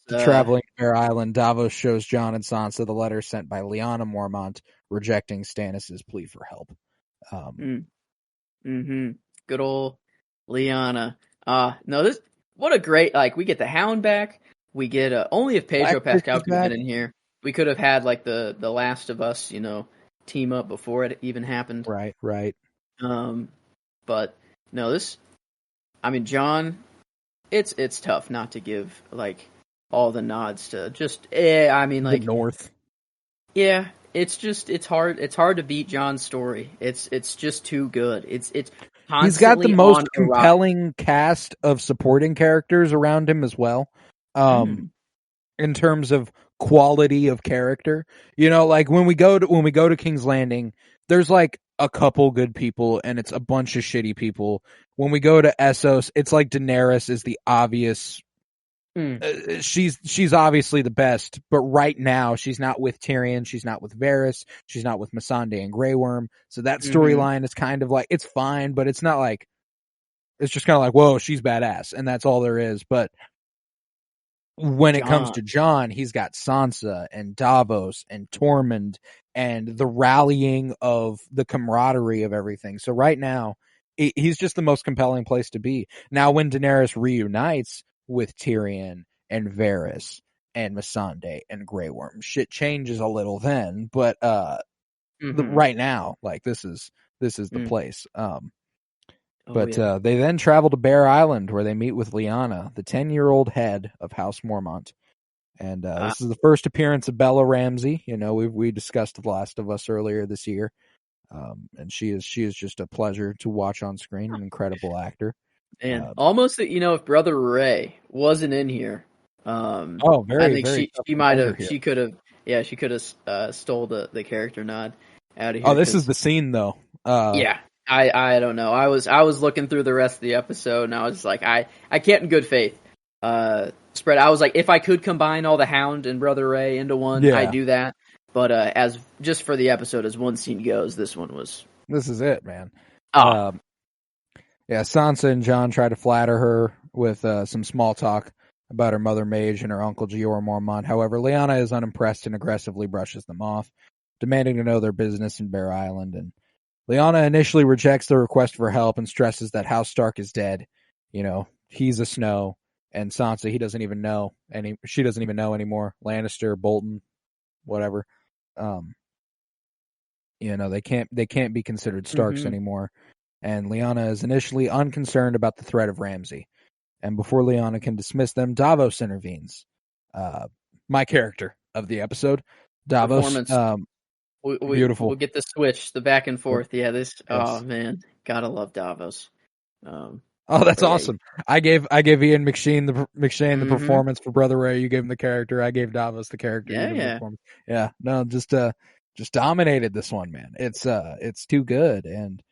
to traveling to Bear Island, Davos shows Jon and Sansa the letter sent by Lyanna Mormont rejecting Stannis' plea for help. Good old Lyanna. No, what a great, we get the Hound back. We get only if Pedro Pascal can get in here. we could have had like the Last of Us, team up before it even happened. Right. But no, John, it's tough not to give like all the nods to just The North. Yeah, it's hard to beat John's story. It's just too good. It's He's got the constantly most on a rise. compelling cast of supporting characters around him as well. In terms of quality of character, like when we go to King's Landing, there's like a couple good people and it's a bunch of shitty people. When we go to Essos, it's like Daenerys is the obvious. She's obviously the best, but right now she's not with Tyrion, she's not with Varys, she's not with Missandei and Grey Worm. So that storyline is kind of like, it's fine, but it's not like, it's just kind of like, whoa, she's badass, and that's all there is. But when it comes to Jon, he's got Sansa and Davos and Tormund and the rallying of the camaraderie of everything. So right now, he's just the most compelling place to be. Now, when Daenerys reunites with Tyrion and Varys and Missandei and Grey Worm, shit changes a little then. But right now, like this is the place. They then travel to Bear Island where they meet with Lyanna, the 10-year-old head of House Mormont. And this is the first appearance of Bella Ramsey. We discussed The Last of Us earlier this year. And she is just a pleasure to watch on screen, an incredible actor. And almost, if Brother Ray wasn't in here, I think she could have stole the character nod out of here. Oh, this is the scene though. Yeah. I don't know. I was looking through the rest of the episode and I was like, I can't in good faith spread. I was like, if I could combine all the Hound and Brother Ray into one, I'd do that. But as just for the episode, as one scene goes, this is it, man. Sansa and Jon try to flatter her with some small talk about her mother Mage and her uncle Jeor Mormont. However, Lyanna is unimpressed and aggressively brushes them off, demanding to know their business in Bear Island. And Lyanna initially rejects the request for help and stresses that House Stark is dead. He's a Snow, and Sansa, she doesn't even know anymore. Lannister, Bolton, whatever. They can't be considered Starks anymore. And Lyanna is initially unconcerned about the threat of Ramsay. And before Lyanna can dismiss them, Davos intervenes. My character of the episode, Davos. Beautiful. We'll get the switch, the back and forth. Yeah, this. Yes. Oh man, gotta love Davos. That's awesome. I gave Ian McShane the performance for Brother Ray. You gave him the character. I gave Davos the character. Yeah. No, just dominated this one, man. It's too good, and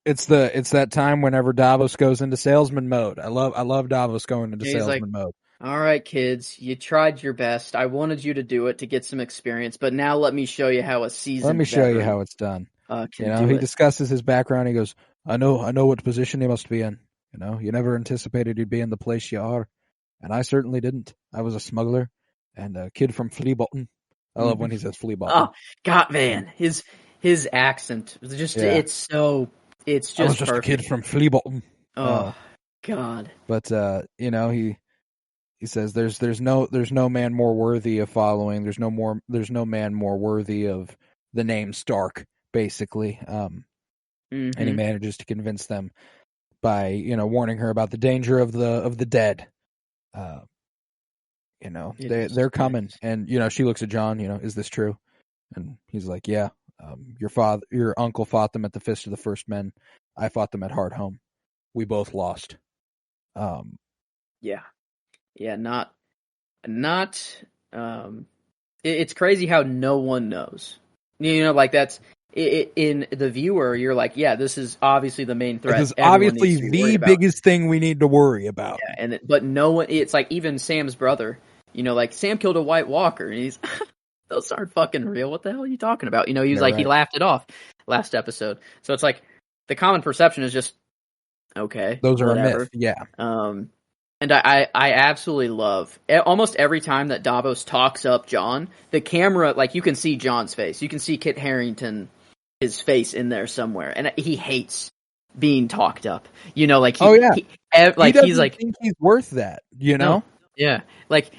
it's that time whenever Davos goes into salesman mode. I love Davos going into salesman mode. All right, kids, you tried your best. I wanted you to do it to get some experience, but now let me show you how a seasoned Let me show you how it's done. He discusses his background. He goes, I know what position he must be in. You never anticipated you'd be in the place you are. And I certainly didn't. I was a smuggler and a kid from Flea Bottom. I love when he says Flea Bottom. Oh, God, man. His accent, it's just I was just perfect. a kid from Flea Bottom. Oh, God. But, he says there's no man more worthy of following. There's no man more worthy of the name Stark, basically. And he manages to convince them by warning her about the danger of the dead. They're coming, and she looks at Jon. Is this true? And he's like, yeah. Your uncle fought them at the Fist of the First Men. I fought them at Hardhome. We both lost. Yeah, not. It's crazy how no one knows. Like that's in the viewer. You're like, yeah, this is obviously the main threat. This is obviously the biggest thing we need to worry about. Yeah, but no one. It's like even Sam's brother. Like Sam killed a White Walker, and he's those aren't fucking real. What the hell are you talking about? He was he laughed it off last episode. So it's like the common perception is just okay. Those are a myth. Yeah. And I absolutely love almost every time that Davos talks up Jon, the camera, like you can see Jon's face. You can see Kit Harington, his face in there somewhere. And he hates being talked up. He's like, think he's worth that, No, yeah. Like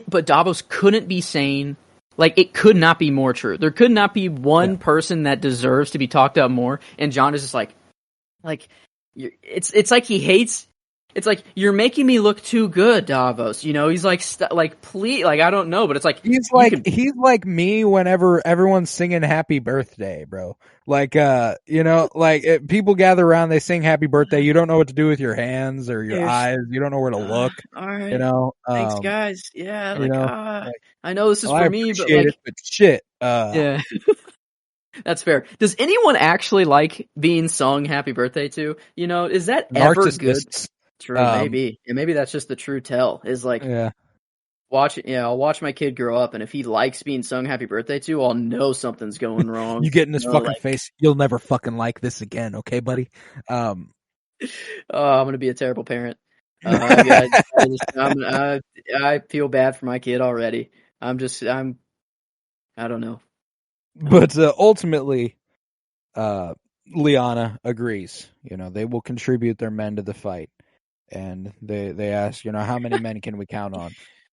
but Davos couldn't be saying, like, it could not be more true. There could not be one person that deserves to be talked about more. And Jon is just like, it's like he hates. It's like, you're making me look too good, Davos. You know, he's like, please, like, I don't know, but it's like he's like me whenever everyone's singing "Happy Birthday," bro. Like, you know, like people gather around, they sing "Happy Birthday." You don't know what to do with your hands or your eyes. You don't know where to look. All right, you know. Thanks, guys. Yeah, like, you know, like, I know this is well, for I me, but appreciate like, it, but shit. yeah. That's fair. Does anyone actually like being sung "Happy Birthday" to? You know, is that ever good? True, maybe. And maybe that's just the true tell. Is like, I'll watch my kid grow up, and if he likes being sung "Happy Birthday" to, I'll know something's going wrong. You get in his fucking face. You'll never fucking like this again, okay, buddy? I'm gonna be a terrible parent. I feel bad for my kid already. I don't know. But ultimately, Lyanna agrees. You know, they will contribute their men to the fight, and they ask, you know, how many men can we count on?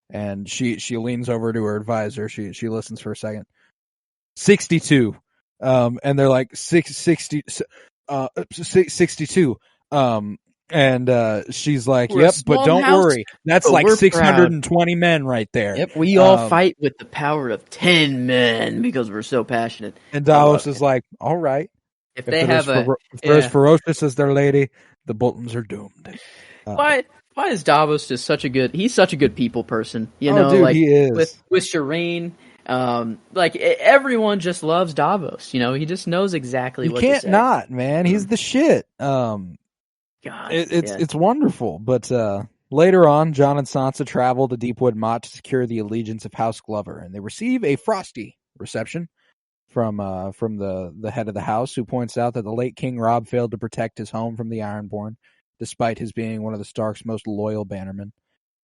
And she leans over to her advisor. She listens for a second. 62. And they're like 62. And she's like, We're yep, but don't worry. That's like 620 men right there. Yep, we all fight with the power of 10 men because we're so passionate. And Davos is like, all right. If they're as ferocious as their lady, the Boltons are doomed. Why is Davos just such a good people person? You know, dude, like he is. With Shireen, like everyone just loves Davos. You know, he just knows exactly what to say. You can't not, man. He's the shit. God, it's wonderful. But later on, Jon and Sansa travel to Deepwood Motte to secure the allegiance of House Glover, and they receive a frosty reception from the head of the house, who points out that the late King Robb failed to protect his home from the Ironborn, despite his being one of the Stark's most loyal bannermen.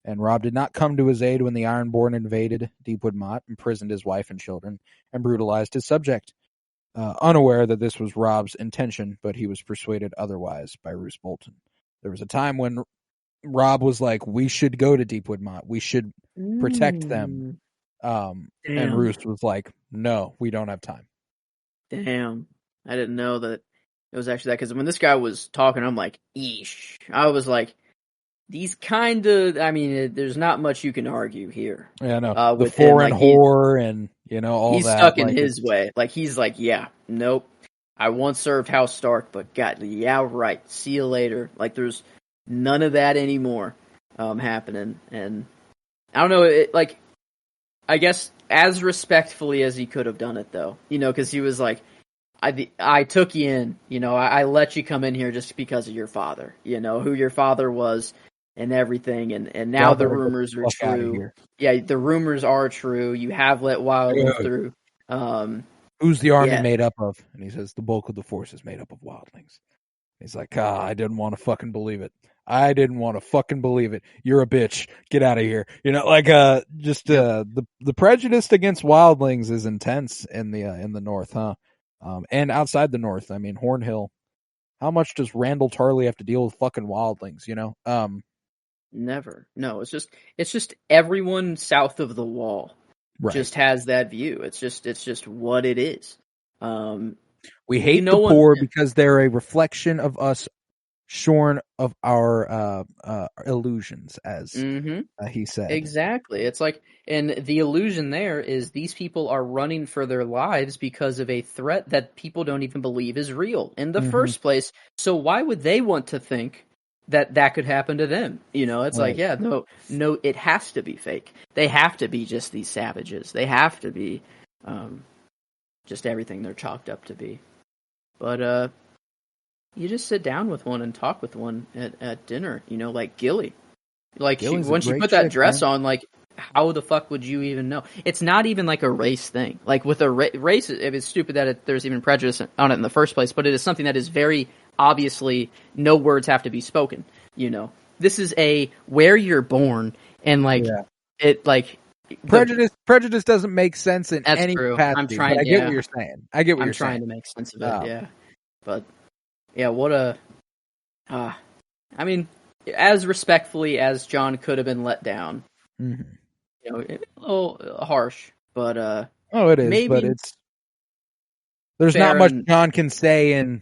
And Robb did not come to his aid when the Ironborn invaded Deepwood Motte, imprisoned his wife and children, and brutalized his subject. Unaware that this was Robb's intention, but he was persuaded otherwise by Roose Bolton. There was a time when Robb was like, we should go to Deepwood Motte. We should protect them. And Roose was like, no, we don't have time. Damn. I didn't know that it was actually that, because when this guy was talking, I'm like, eesh. I was like, these kind of, I mean, there's not much you can argue here. Yeah, no. The foreign whore and, you know, all that. He's stuck in his way. Like, he's like, yeah, nope. I once served House Stark, but God, yeah, right. See you later. Like, there's none of that anymore happening. And I don't know, like, I guess as respectfully as he could have done it, though. You know, because he was like, I took you in. You know, I let you come in here just because of your father. You know, who your father was. And everything, and now the rumors are true. Yeah, the rumors are true. You have let wildlings through. Who's the army made up of? And he says the bulk of the force is made up of wildlings. He's like, I didn't want to fucking believe it. You're a bitch. Get out of here. You know, like the prejudice against wildlings is intense in the North, huh? And outside the North. I mean, Hornhill. How much does Randall Tarley have to deal with fucking wildlings? You know. Never. No, it's just everyone south of the wall just has that view. It's just what it is. We hate the poor because they're a reflection of us, shorn of our illusions, as he said. Exactly. It's like, and the illusion there is these people are running for their lives because of a threat that people don't even believe is real in the first place. So why would they want to think that could happen to them? You know, it's like, yeah, no, it has to be fake. They have to be just these savages. They have to be just everything they're chalked up to be. But you just sit down with one and talk with one at dinner, you know, like Gilly. Like, when she put that dress on, like, how the fuck would you even know? It's not even like a race thing. Like, with a race, it's stupid that there's even prejudice on it in the first place, but it is something that is very obviously, no words have to be spoken, you know. This is where you're born, and like it, like prejudice doesn't make sense in any capacity. I get what you're saying. I'm trying to make sense of it. Yeah, but yeah, what a I mean, as respectfully as Jon could have been let down. you know, a little harsh, but Oh, it is, but maybe there's not fair much and John can say in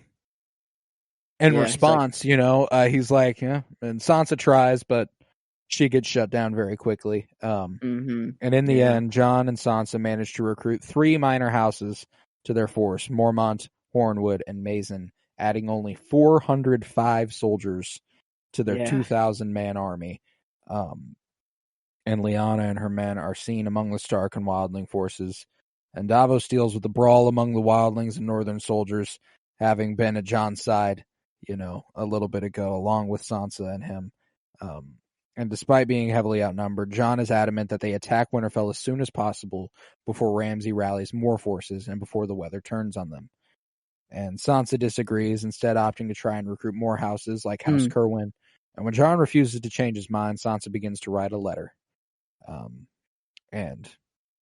yeah, he's like, response. He's like, yeah, and Sansa tries, but she gets shut down very quickly. And in the yeah, end, John and Sansa managed to recruit 3 minor houses to their force: Mormont, Hornwood, and Mason, adding only 405 soldiers to their yeah, 2,000-man army. And Lyanna and her men are seen among the Stark and Wildling forces. And Davos deals with the brawl among the Wildlings and Northern soldiers, having been at Jon's side, a little bit ago, along with Sansa and him. And despite being heavily outnumbered, Jon is adamant that they attack Winterfell as soon as possible before Ramsay rallies more forces and before the weather turns on them. And Sansa disagrees, instead opting to try and recruit more houses like House Kerwin. And when Jon refuses to change his mind, Sansa begins to write a letter. And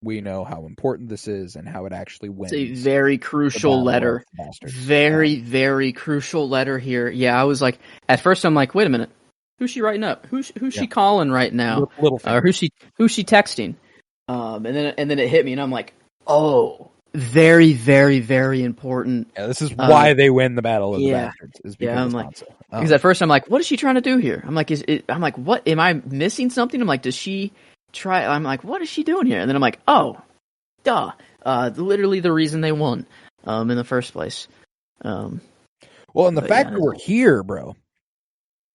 we know how important this is and how it actually wins. it's a very crucial letter. Very, very crucial letter here. Yeah, I was like, at first I'm like, wait a minute, who's she writing up? Who's she calling right now? Who's she texting? And then it hit me, and I'm like, oh, very, very, very important. Yeah, this is why they win the Battle of the Bastards. Is because I'm like, because at first I'm like, what is she trying to do here? I'm like, what? Am I missing something? I'm like, does she try? I'm like, what is she doing here? And then I'm like, oh, duh. Literally the reason they won, in the first place. And the fact that we're here, bro.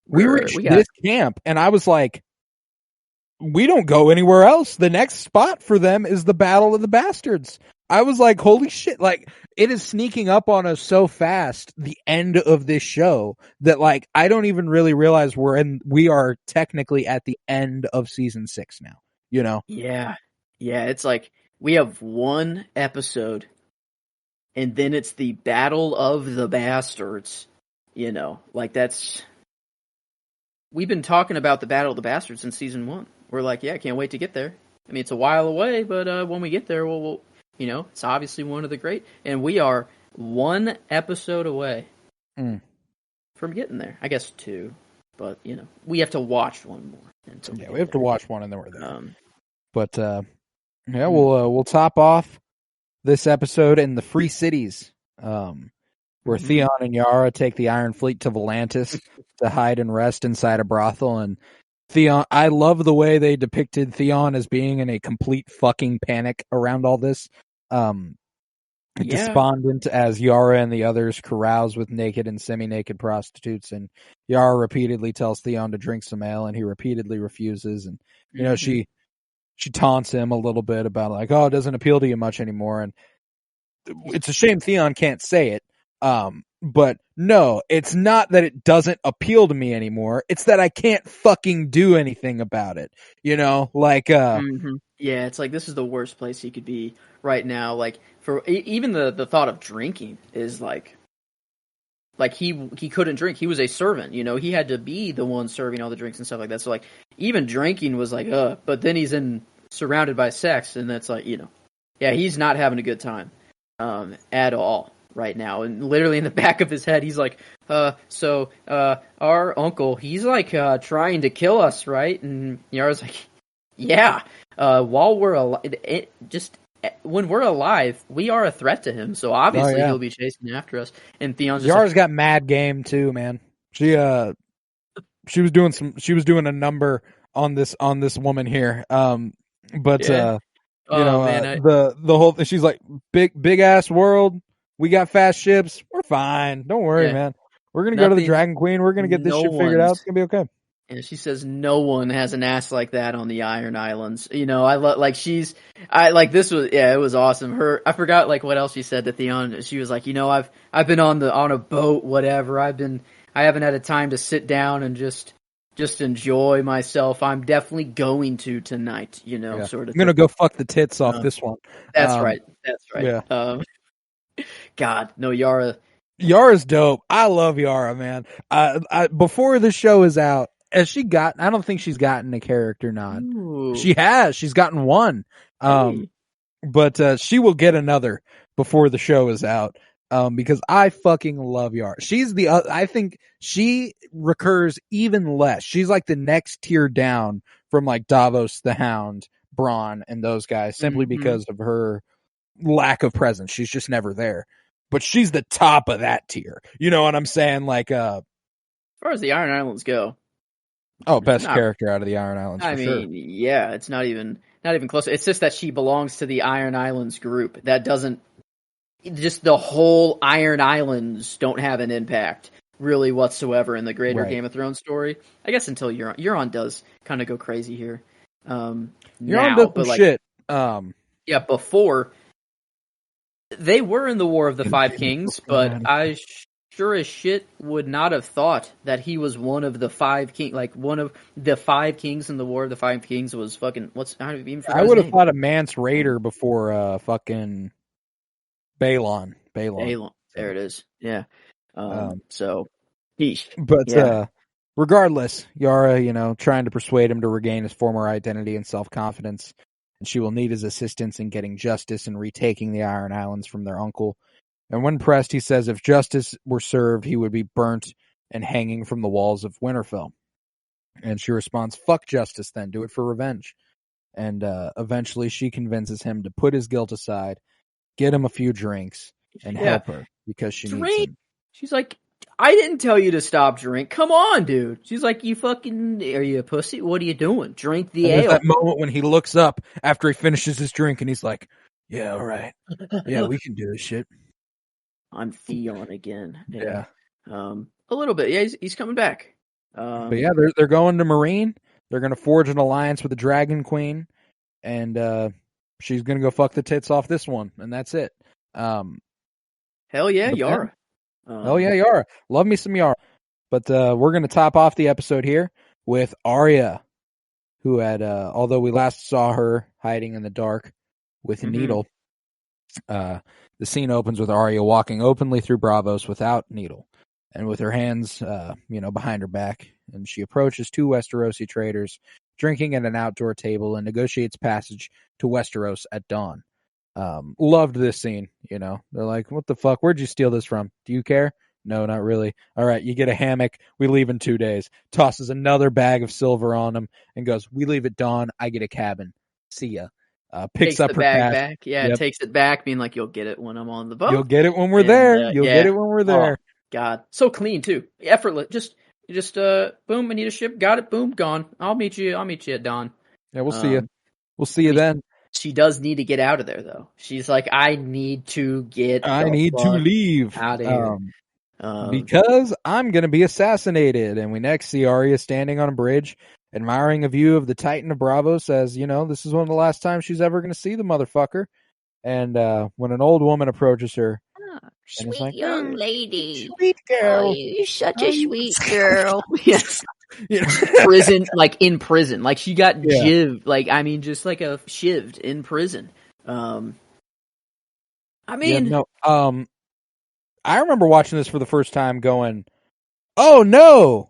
We reached this camp, and I was like, we don't go anywhere else. The next spot for them is the Battle of the Bastards. I was like, holy shit, like, it is sneaking up on us so fast, the end of this show, that, like, I don't even really realize we are technically at the end of season 6 now, Yeah. Yeah, it's like, we have one episode, and then it's the Battle of the Bastards, like that's... We've been talking about the Battle of the Bastards since season 1. We're like, yeah, can't wait to get there. I mean, it's a while away, but when we get there, we'll it's obviously one of the great. And we are one episode away from getting there. I guess 2, but we have to watch one more. We have to watch one, and then we're there. We'll top off this episode in the Free Cities, where Theon and Yara take the Iron Fleet to Volantis to hide and rest inside a brothel. And Theon, I love the way they depicted Theon as being in a complete fucking panic around all this. Despondent as Yara and the others carouse with naked and semi-naked prostitutes, and Yara repeatedly tells Theon to drink some ale, and he repeatedly refuses. And she taunts him a little bit about like, oh, it doesn't appeal to you much anymore. And it's a shame Theon can't say it. But no, it's not that it doesn't appeal to me anymore. It's that I can't fucking do anything about it. Yeah, it's like, this is the worst place he could be right now. Like, for even the thought of drinking is like he couldn't drink. He was a servant, he had to be the one serving all the drinks and stuff like that. So like, even drinking was like, but then he's surrounded by sex, and that's like, he's not having a good time, at all right now. And literally in the back of his head, he's like, so our uncle, he's like, trying to kill us, right? And Yara's like, yeah, while we're when we're alive, we are a threat to him. So obviously he'll be chasing after us. And Theon's just Yara's got mad game too, man. She was doing a number on this woman here. The whole thing, she's like, big ass world. We got fast ships. We're fine. Don't worry, man. We're gonna go to the Dragon Queen. We're gonna get this shit figured out. It's gonna be okay. And she says, no one has an ass like that on the Iron Islands. This was, it was awesome. I forgot like what else she said to Theon. She was like, I've been on a boat, whatever. I haven't had a time to sit down and just enjoy myself. I'm definitely going to tonight, sort of. I'm going to go fuck the tits off this one. That's right. Yeah. God, no, Yara's dope. I love Yara, man. Before the show is out, I don't think she's gotten a character nod. Ooh. She has. She's gotten one. But she will get another before the show is out. Because I fucking love Yara. I think she recurs even less. She's like the next tier down from like Davos the Hound, Braun and those guys simply Mhm. because of her lack of presence. She's just never there. But she's the top of that tier. You know what I'm saying? Like, As far as the Iron Islands go, best not. character out of the Iron Islands I for sure. mean, yeah, it's not even close. It's just that she belongs to the Iron Islands group. That doesn't. Just the whole Iron Islands don't have an impact really whatsoever in the greater Right. Game of Thrones story. I guess until Euron does kind of go crazy here. Euron Now, does but some like, shit. yeah, before they were in the War of the Five Kings, but I sure as shit would not have thought that he was one of the five king, like one of the five kings in the War of the Five Kings was fucking I even forgot I his would have name. thought a Mance Raider before fucking Balon. Balon. There it is. Yeah. So, yeesh. But Yeah. regardless, Yara, trying to persuade him to regain his former identity and self-confidence, and she will need his assistance in getting justice and retaking the Iron Islands from their uncle. And when pressed, he says if justice were served, he would be burnt and hanging from the walls of Winterfell. And she responds, "Fuck justice, then do it for revenge." And eventually, she convinces him to put his guilt aside, get him a few drinks, and help her because she needs him. She's like, I didn't tell you to stop drink. Come on, dude. She's like, are you a pussy? What are you doing? Drink the ale. There's that moment when he looks up after he finishes his drink and he's like, yeah, all right. Yeah, we can do this shit. I'm Theon again. Yeah. A little bit. Yeah, he's coming back. But yeah, they're going to Marine. They're going to forge an alliance with the Dragon Queen, and she's going to go fuck the tits off this one, and that's it. Hell yeah, Yara. Hell yeah, Yara. Love me some Yara. But we're going to top off the episode here with Arya, who had, although we last saw her hiding in the dark with Needle, the scene opens with Arya walking openly through Braavos without Needle, and with her hands, behind her back, and she approaches two Westerosi traders drinking at an outdoor table and negotiates passage to Westeros at dawn. Loved this scene. They're like, "What the fuck? Where'd you steal this from? Do you care?" No, not really. All right, you get a hammock. We leave in 2 days. Tosses another bag of silver on him and goes, "We leave at dawn. I get a cabin. See ya." Picks up her bag cash. back. Yeah, takes it back, being like, "You'll get it when I'm on the boat. You'll get it when we're there. You'll get it when we're there." Oh, God, so clean too, effortless. Just boom. I need a ship. Got it. Boom, gone. I'll meet you at dawn. Yeah, we'll see you. We'll see you then. She does need to get out of there, though. She's like, I need to leave out of here. Because I'm going to be assassinated. And we next see Arya standing on a bridge, admiring a view of the Titan of Braavos, says, this is one of the last times she's ever going to see the motherfucker. And when an old woman approaches her, sweet like, young lady. Sweet girl. Oh, you're such a sweet girl. Yes. Prison, like in prison. Like she got jivved. Like, I mean, just like a shivved in prison. I remember watching this for the first time going, oh no,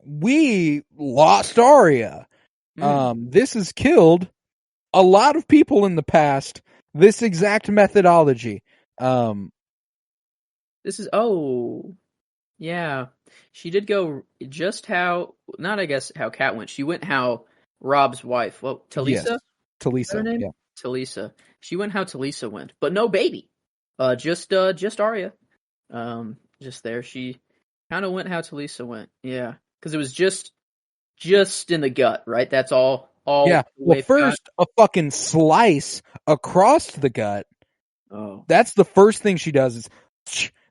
we lost Arya. This has killed a lot of people in the past. This exact methodology. This is, yeah. She did go just how, not I guess how Kat went. She went how Rob's wife, Talisa? Yes. Talisa, her name? yeah. Talisa. She went how Talisa went, but no baby. Just Arya. Just there. She kind of went how Talisa went. Yeah. Because it was just in the gut, right? That's all. Yeah. Well, first, a fucking slice across the gut. Oh. That's the first thing she does is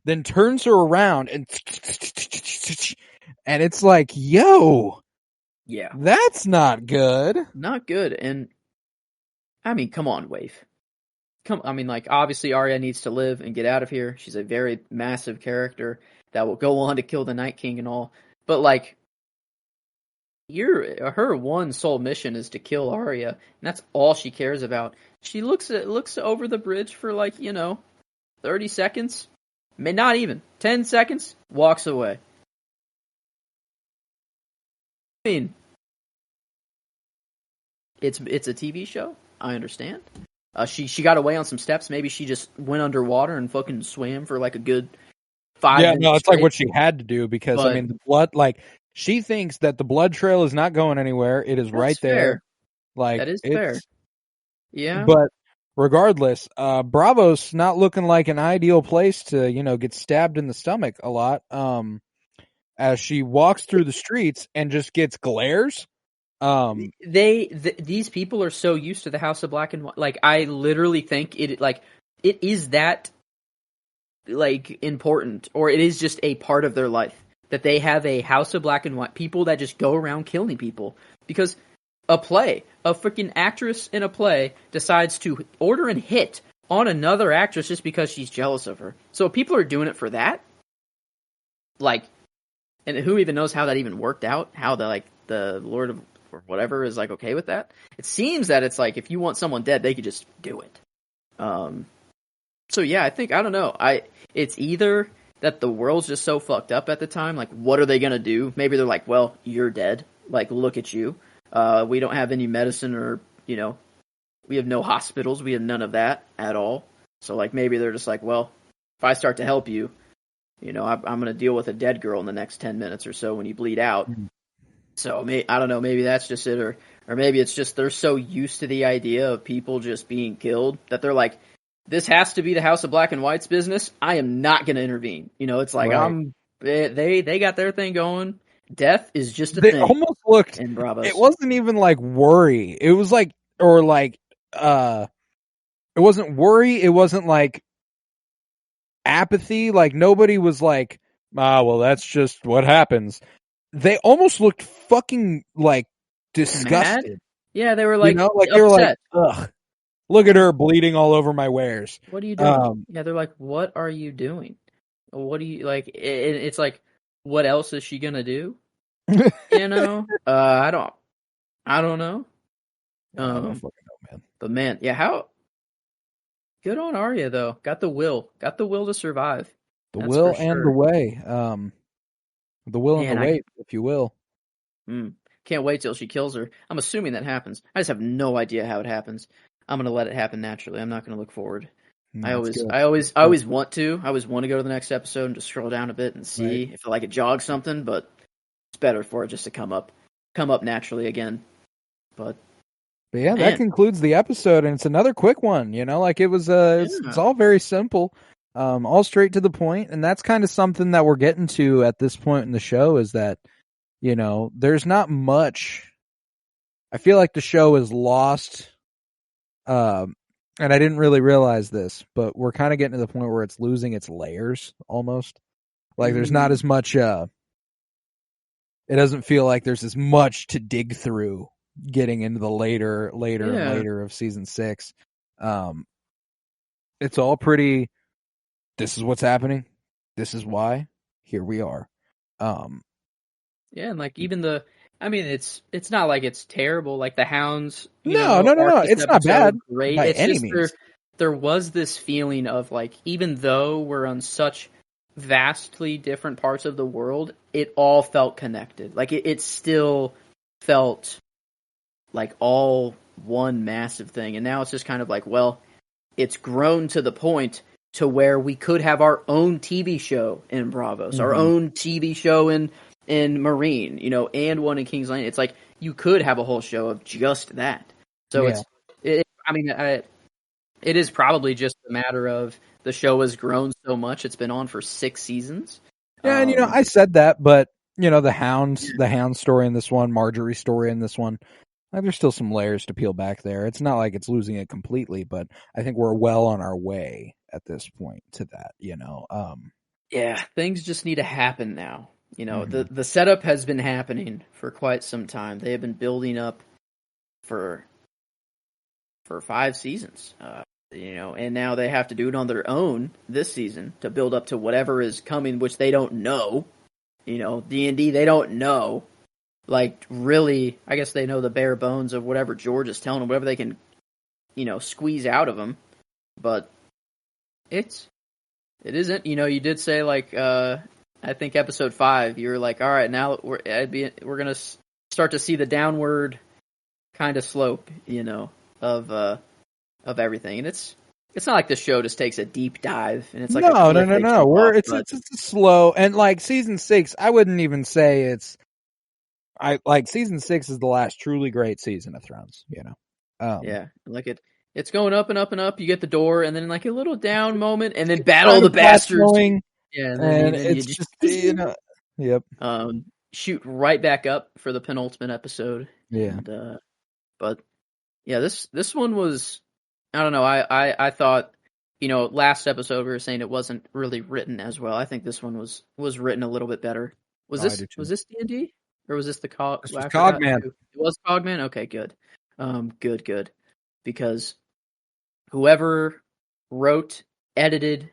then turns her around and it's like, yo. Yeah. That's not good. Not good. And I mean, come on, Waif. Obviously Arya needs to live and get out of here. She's a very massive character that will go on to kill the Night King and all. But like, her one sole mission is to kill Arya, and that's all she cares about. She looks over the bridge for 30 seconds, not even 10 seconds, walks away. I mean, it's a TV show. I understand. She got away on some steps. Maybe she just went underwater and fucking swam for like a good 5 minutes. Yeah, no, it's like what she had to do because the blood. Like she thinks that the blood trail is not going anywhere. It is right there. Like, That is it's, fair. Yeah. but regardless, Bravo's not looking like an ideal place to, get stabbed in the stomach a lot. As she walks through the streets and just gets glares. These people are so used to the House of Black and White. Like, I literally think it is that, like, important, or it is just a part of their life that they have a House of Black and White people that just go around killing people. Because a freaking actress in a play decides to order and hit on another actress just because she's jealous of her. So people are doing it for that. Like, and who even knows how that even worked out? How the Lord of or whatever is like okay with that? It seems that it's like if you want someone dead, they could just do it. So yeah, I don't know. It's either that the world's just so fucked up at the time. Like, what are they gonna do? Maybe they're like, well, you're dead. Like, look at you. We don't have any medicine or, we have no hospitals. We have none of that at all. So, like, maybe they're just like, well, if I start to help you, I'm going to deal with a dead girl in the next 10 minutes or so when you bleed out. Mm-hmm. So, I don't know. Maybe that's just it. Or maybe it's just they're so used to the idea of people just being killed that they're like, this has to be the House of Black and White's business. I am not going to intervene. It's like, right. They got their thing going. Death is just a thing. They almost looked. In Bravos. It wasn't even like worry. It was like, it wasn't worry. It wasn't like apathy. Like nobody was like, well, that's just what happens. They almost looked fucking like disgusted. Mad? Yeah, they were like, like they were like, ugh, look at her bleeding all over my wares. What are you doing? Yeah, they're like, what are you doing? What do you like? It's like, what else is she gonna do? I don't know. I don't know. I don't fucking know, man. But man, yeah, how good on Arya though. Got the will to survive. The will and the way. The will and the way, if you will. Can't wait till she kills her. I'm assuming that happens. I just have no idea how it happens. I'm gonna let it happen naturally. I'm not gonna look forward. I always want to. I always want to go to the next episode and just scroll down a bit and see if like it jogs something, but it's better for it just to come up naturally again. But yeah, man. That concludes the episode, and it's another quick one. Like it was. It's all very simple, all straight to the point, and that's kind of something that we're getting to at this point in the show. Is that there's not much. I feel like the show is lost. And I didn't really realize this, but we're kind of getting to the point where it's losing its layers almost. Like there's not as much, it doesn't feel like there's as much to dig through getting into the later and later of season 6. It's all pretty, this is what's happening. This is why. Here we are. Yeah. And like even it's not like it's terrible. Like the Hounds. No. It's not bad. Great. By it's any just means. There was this feeling of like, even though we're on such vastly different parts of the world, it all felt connected. Like it still felt like all one massive thing. And now it's just kind of like, well, it's grown to the point to where we could have our own TV show in Bravos, our own TV show in Marine, and one in King's Landing. It's like you could have a whole show of just that. So it is probably just a matter of the show has grown so much. It's been on for 6 seasons. Yeah, and I said that, but the Hound story in this one, Marjorie's story in this one, there's still some layers to peel back there. It's not like it's losing it completely, but I think we're well on our way at this point to that. Yeah, things just need to happen now. The setup has been happening for quite some time. They have been building up for 5 seasons, and now they have to do it on their own this season to build up to whatever is coming, which they don't know. D&D, they don't know. Like, really, I guess they know the bare bones of whatever George is telling them, whatever they can, squeeze out of them. But it isn't, you did say, like, I think episode 5, you were like, all right, now we're going to start to see the downward kind of slope, of everything. And it's not like the show just takes a deep dive and it's like no. It's a slow, and like season 6, I wouldn't even say it's I like season 6 is the last truly great season of Thrones. Yeah, like it's going up and up and up. You get the door, and then like a little down moment, and then Battle Kind of of the Bastards. plateauing, Yeah, and and then you it's just just yep, shoot right back up for the penultimate episode. yeah. And, but yeah, this one was, I don't know. I thought, last episode we were saying it wasn't really written as well. I think this one was written a little bit better. Was I do too. this D&D or was this the Cog? This was I forgot Cogman. who. It was Cogman. Okay, good. Good. Because whoever wrote, edited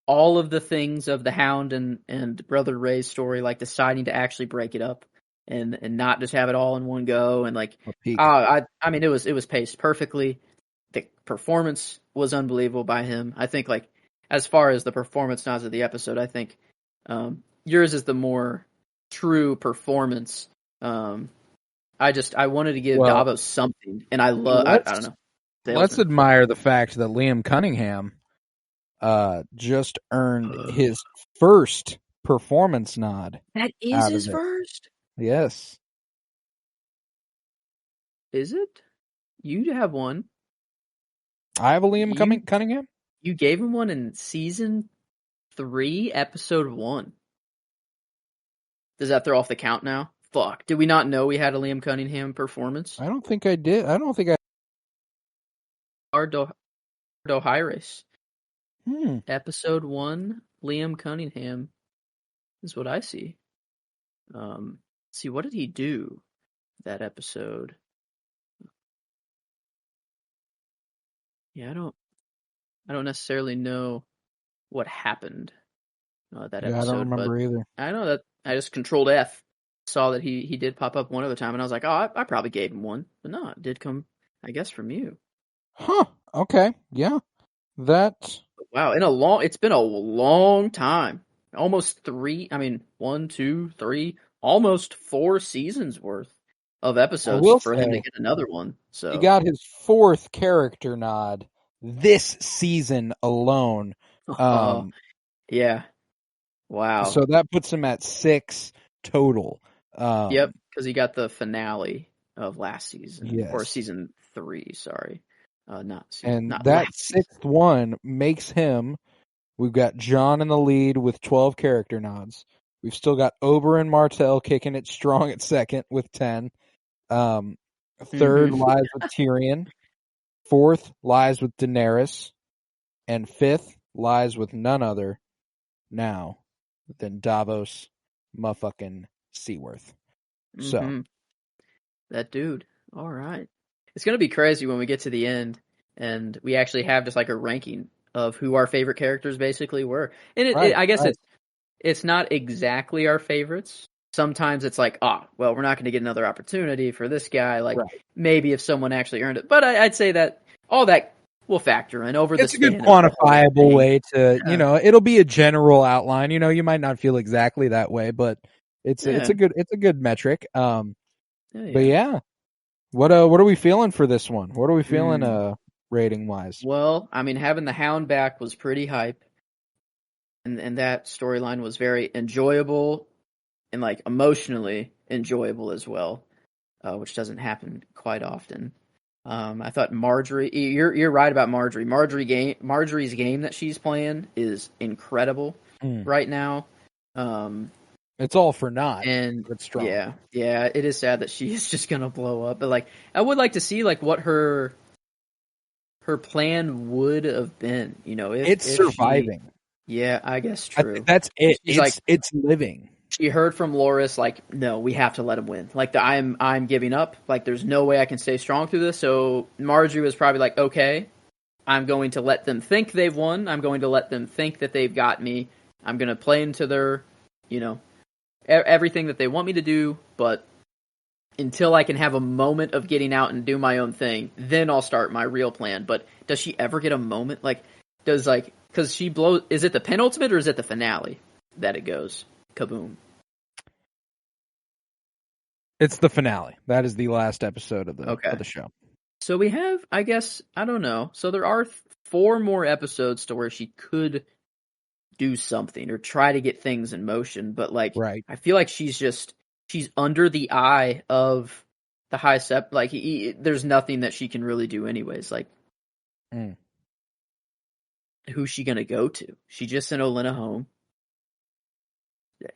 all of the things of the Hound and Brother Ray's story, like deciding to actually break it up and not just have it all in one go, and like, A peak. I mean, it was paced perfectly. The performance was unbelievable by him. I think, like, as far as the performance nods of the episode, I think yours is the more true performance. I wanted to give Davos something, and I don't know. Let's admire the fact that Liam Cunningham just earned his first performance nod. That is his first? Yes. Is it? You have one. I have a Liam Cunningham? You gave him one in season 3, episode 1. Does that throw off the count now? Fuck. Did we not know we had a Liam Cunningham performance? I don't think I did. I don't think I... Ardohires. Episode 1, Liam Cunningham is what I see. See, what did he do that episode? Yeah, I don't necessarily know what happened that episode. I don't remember either. I know that I just controlled F, saw that he did pop up one other time, and I was like, oh, I probably gave him one, but no, it did come, I guess, from you. Huh. Okay. Yeah. That. Wow. It's been a long time. Almost 1, 2, 3, almost 4 seasons worth of episodes for him to get another one. So he got his 4th character nod this season alone. Yeah. Wow. So that puts him at 6 total. Yep, because he got the finale of last season. Yes. Or season 3, sorry. Not that 6th one makes him. We've got John in the lead with 12 character nods. We've still got Oberyn Martell kicking it strong at 2nd with 10. 3rd lies with Tyrion. 4th lies with Daenerys. And 5th lies with none other now than Davos motherfucking Seaworth. So that dude. All right. It's going to be crazy when we get to the end and we actually have just like a ranking of who our favorite characters basically were. And I guess it's not exactly our favorites. Sometimes it's like, well, we're not going to get another opportunity for this guy. Like, maybe if someone actually earned it. But I'd say that all that will factor in over the span. It's a good quantifiable way to, it'll be a general outline. You might not feel exactly that way, but it's a good metric. But yeah. What are we feeling for this one? What are we feeling rating wise? Well, I mean, having the Hound back was pretty hype. And that storyline was very enjoyable and like emotionally enjoyable as well, which doesn't happen quite often. I thought Marjorie, you're right about Marjorie. Marjorie's game that she's playing is incredible right now. It's all for naught. And it's strong. Yeah, it is sad that she is just gonna blow up. But like, I would like to see like what her plan would have been. If surviving. Yeah, I guess true. That's it. It's living. She heard from Loras like, no, we have to let him win. Like I'm giving up. Like there's no way I can stay strong through this. So Marjorie was probably like, okay, I'm going to let them think they've won. I'm going to let them think that they've got me. I'm going to play into their, everything that they want me to do. But until I can have a moment of getting out and do my own thing, then I'll start my real plan. But does she ever get a moment? Like, because she blows, is it the penultimate or is it the finale that it goes kaboom? It's the finale. That is the last episode of the show. So we have, I guess, I don't know. So there are 4 more episodes to where she could do something or try to get things in motion. But like, I feel like she's she's under the eye of the high sep. Like there's nothing that she can really do anyways. Like, who's she gonna go to? She just sent Olenna home.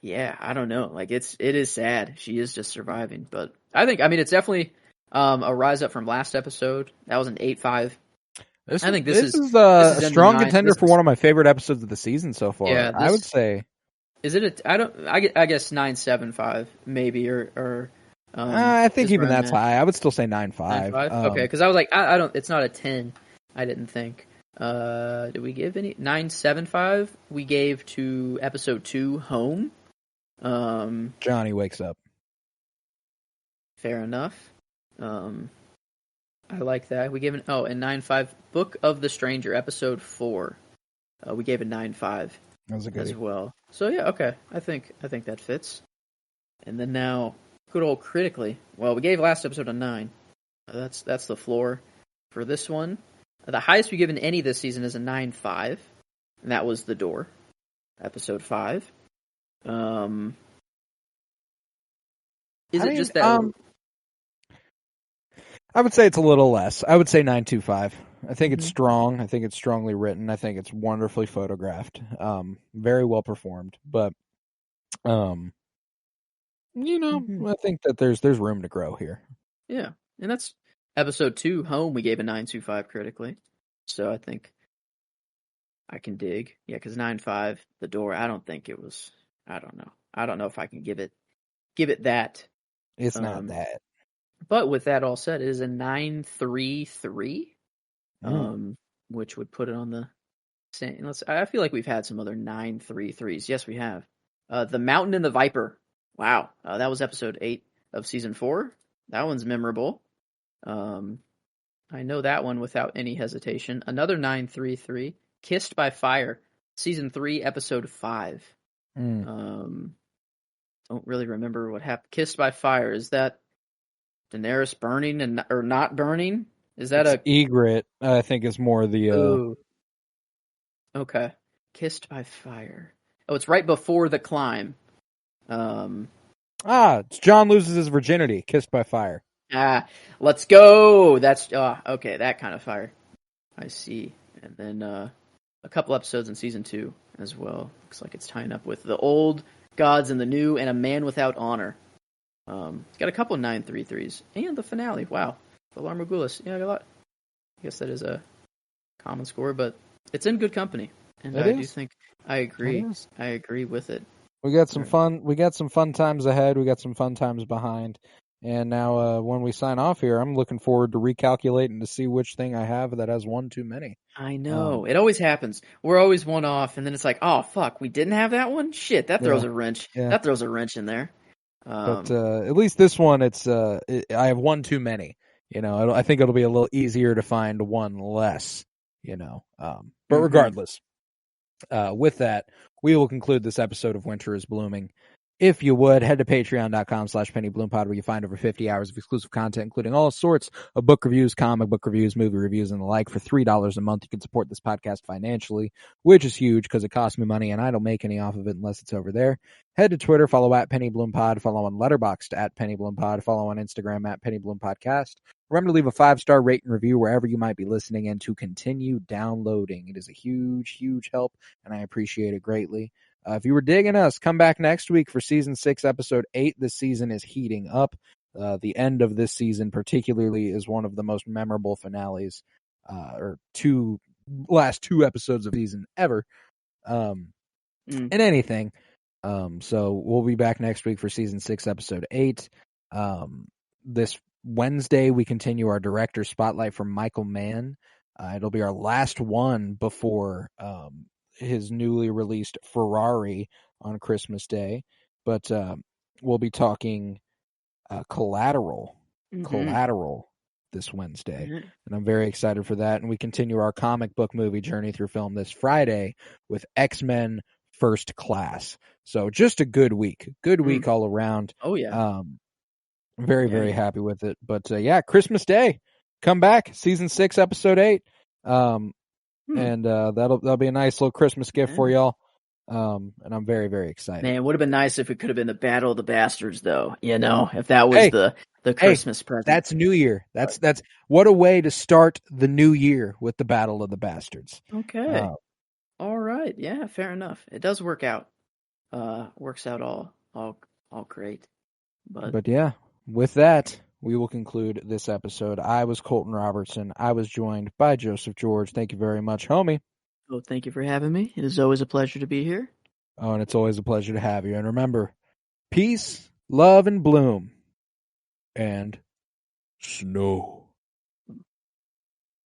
Yeah, I don't know. Like it is sad. She is just surviving, but I mean it's definitely a rise up from last episode. That was an 8-5. I think this is a strong contender for one of my favorite episodes of the season so far. Yeah, I would say. Is it I guess 9.75 maybe or I think even that's there. high. I would still say 9.5. 9.5? Okay, because I was like I don't. It's not a 10. I didn't think. Did we give any 9.75? We gave to episode 2 Home. Johnny wakes up. Fair enough. I like that. We gave and 9.5 Book of the Stranger episode 4. We gave a 9.5 as well. So yeah, okay. I think that fits. And then now, good old critically. Well, we gave last episode a 9. That's the floor for this one. The highest we've given any this season is a 9.5, and that was The Door, episode 5. Just that? I would say it's a little less. I would say 9.25. I think it's strong. I think it's strongly written. I think it's wonderfully photographed. Very well performed. But, I think that there's room to grow here. Yeah, and that's episode 2, Home. We gave a 9.25 critically, so I think I can dig. Yeah, because 9.5, The Door. I don't think it was. I don't know. I don't know if I can give it that. It's not that. But with that all said, it is a 9.33, which would put it on the same. I feel like we've had some other 9.33s. Yes, we have. The Mountain and the Viper. Wow, that was episode 8 of season 4. That one's memorable. I know that one without any hesitation. Another 9.33, Kissed by Fire, season 3, episode 5. Don't really remember what happened. Kissed by Fire, is that Daenerys burning or not burning? Is that Egret? I think is more the. Ooh. Okay, Kissed by Fire. Oh, it's right before the climb. It's Jon loses his virginity. Kissed by Fire. Let's go. That's okay. That kind of fire. I see. And then a couple episodes in season 2 as well. Looks like it's tying up with The Old Gods and the New and A Man Without Honor. It's got a couple of 9.33s and the finale. Wow, Valar Morghulis. Yeah, I got a lot. I guess that is a common score, but it's in good company, and do think I agree. I agree with it. We got some fun. We got some fun times ahead. We got some fun times behind. And now, when we sign off here, I'm looking forward to recalculating to see which thing I have that has one too many. I know. It always happens. We're always one off, and then it's like, oh, fuck, we didn't have that one? Shit, that throws a wrench. Yeah. That throws a wrench in there. But at least this one, I have one too many. I think it'll be a little easier to find one less, But regardless, with that, we will conclude this episode of Winter is Blooming. If you would, head to patreon.com/PennyBloomPod, where you find over 50 hours of exclusive content, including all sorts of book reviews, comic book reviews, movie reviews, and the like. For $3 a month, you can support this podcast financially, which is huge because it costs me money, and I don't make any off of it unless it's over there. Head to Twitter, follow @PennyBloomPod, follow on Letterboxd @PennyBloomPod, follow on Instagram @PennyBloomPodcast. Remember to leave a 5-star rate and review wherever you might be listening and to continue downloading. It is a huge, huge help, and I appreciate it greatly. If you were digging us, come back next week for Season 6, Episode 8. This season is heating up. The end of this season particularly is one of the most memorable finales, last two episodes of the season ever, in anything. So we'll be back next week for Season 6, Episode 8. This Wednesday, we continue our director spotlight for Michael Mann. It'll be our last one before his newly released Ferrari on Christmas Day, but we'll be talking Collateral this Wednesday, and I'm very excited for that. And we continue our comic book movie journey through film this Friday with X-Men First Class. So just a good week all around. Oh yeah. Very happy with it. But Christmas Day, come back, Season 6, Episode 8. And that'll be a nice little Christmas gift for y'all. And I'm very, very excited. Man, it would have been nice if it could have been the Battle of the Bastards, though. You know, if that was Hey, the Christmas present. That's New Year. That's what a way to start the new year with the Battle of the Bastards. Okay. All right. Yeah, fair enough. It does work out. Works out all great. But yeah, with that, we will conclude this episode. I was Colton Robertson. I was joined by Joseph George. Thank you very much, homie. Oh, thank you for having me. It is always a pleasure to be here. Oh, and it's always a pleasure to have you. And remember, peace, love, and bloom. And snow.